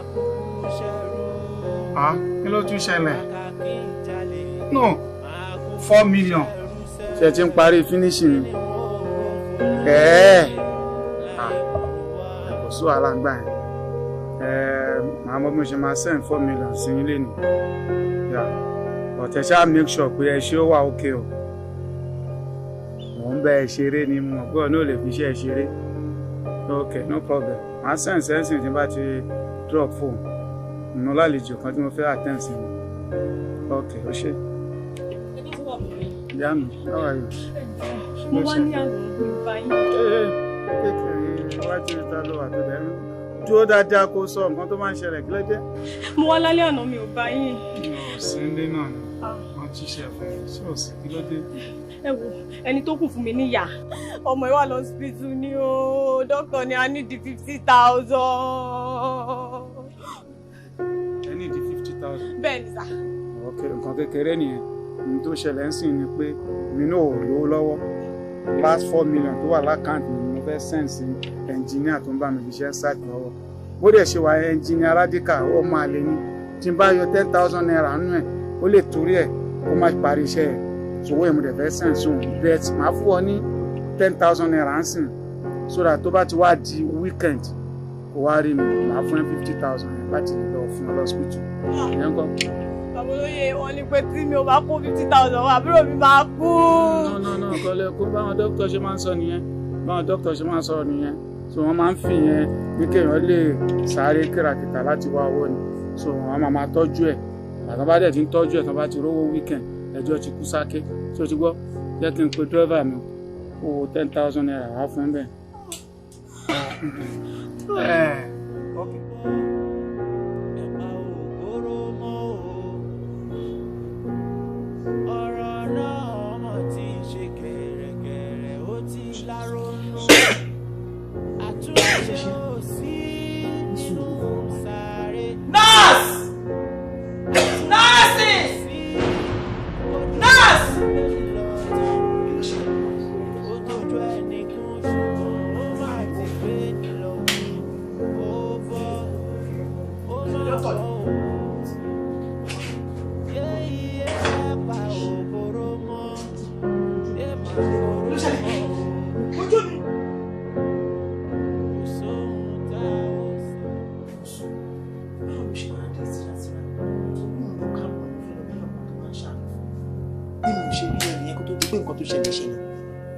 Kí ló tún ṣẹlẹ̀? No, 4 million. Ṣé ti ń parí finishing? Kò sí wàhálà ń gbà yẹn. Màá mọ̀ bí mo ṣe máa send 4 million sí ilé ni. But ẹ ṣáà make sure pé ẹ ṣé ó wà okay o. Mò ń bẹ ẹ ṣeré ni mo mọ̀ pé ọ̀nà ò lè fi iṣẹ́ ẹ ṣeré. Okay, no problem. Màá send sẹ́nsìn tí n bá ti drop phone. Mo lálejò kan tí mo fẹ́ attend sí mi. Okay, ó ṣé. Ìyá mi, how are you? Mo wá ní àwọn ìgbà yín. Kékeré iwájú ìta ló wà tó dẹ́rù. Dúró dáadáa kó sọ nǹkan tó máa ń ṣẹlẹ̀ kí ló jẹ́? Mo wá lálẹ́ àná mi ò bá yín. Sí ilé náà ni. Wọ́n jíṣẹ́ fún mi, ṣé ò sí kí ló dé? Ẹ wo ẹni tó kù fún mi níyà. Ọmọ ìwà lọ hospital ni o, dókítà ni a ní di 50,000. Ẹ ní di 50,000. Bẹ́ẹ̀ ni sà. Ok, nǹkan kékeré nìyẹn. Ohun tó ṣẹlẹ̀ ń sìn ni pé mi náà ò lówó lọ́wọ́. Last 4 million tó wà lákàntì mi mo fẹ́ send sí ẹnjìníà tó ń bá mi fi ṣe site lọ́wọ́. Bó dẹ̀ ṣe wà ẹnjìníà Rádíkà ó máa lè ní. Tí n bá yọ 10,000 naira nínú ẹ̀, ó lè torí ẹ̀ kó má parí iṣẹ́ ẹ̀. Ṣòwò èmi dẹ̀ fẹ́ send sí òun. Bet máa fún ọ ní 10,000 naira ń sìn. So that tó bá ti wá di weekend kó wá rí mi, màá fún ẹ 50,000 yẹn láti lọ fún ọ lọ́sibítù. Ìyẹn kọ́. Àbúlóye wọn ní pé tí mi ò bá kó 50,000 wá àbúrò mi máa kú. No, kọ́lẹ̀ kó báwọn dókítà ṣe máa ń sọ nìyẹn. Báwọn dókítà ṣe máa ń sọ nìyẹn. So wọ́n máa ń fi yẹn ní kéèyàn lè sáré kìràkìtà láti wá owó ni. So wọ́n máa tọ́jú ẹ̀. Àtọ́ bá dẹ̀ ti ń tọ́jú ẹ̀ tán bá ti rówó weekend ẹjọ́ ti kú sáké. So ti gbọ́ jẹ́ kí n pe dírẹ́fà mi kó 10,000 naira wá fún bẹ́ẹ̀. Okay.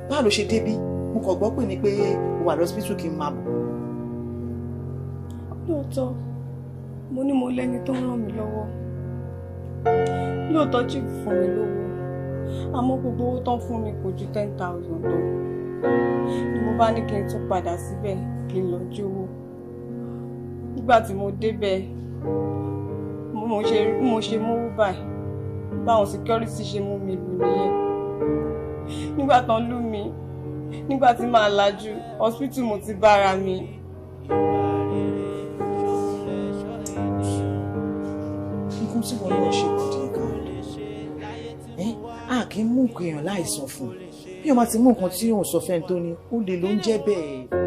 Báwo ló ṣe débí? Mo kàn gbọ́ pé ní pé o wà lọ́sibítù kí n máa bọ̀. Lóòótọ́, mo ní mo lẹ́ni tó ń ràn mí lọ́wọ́. Lóòótọ́ chief fún mi lówó. Àmọ́ gbogbo owó tán fún mi kò ju 10,000 lọ. Ni mo bá ní kí n tún padà síbẹ̀ kí n lọ jówó. Nígbà tí mo débẹ̀, mo ṣe mówó báyìí. Báwọn security ṣe mú mi lù nìyẹn. Nígbà tán lù mí, nígbà tí màá lajú, hospital mo ti bára mi. Nǹkan tí wọ́n náà ṣe kùdì gan-an. A kì í mú nǹkan èèyàn láìsọ fún un. Bí wọ́n bá ti mú nǹkan tí òun sọ fẹ́ni tó ní, ó lè ló ń jẹ́ bẹ́ẹ̀.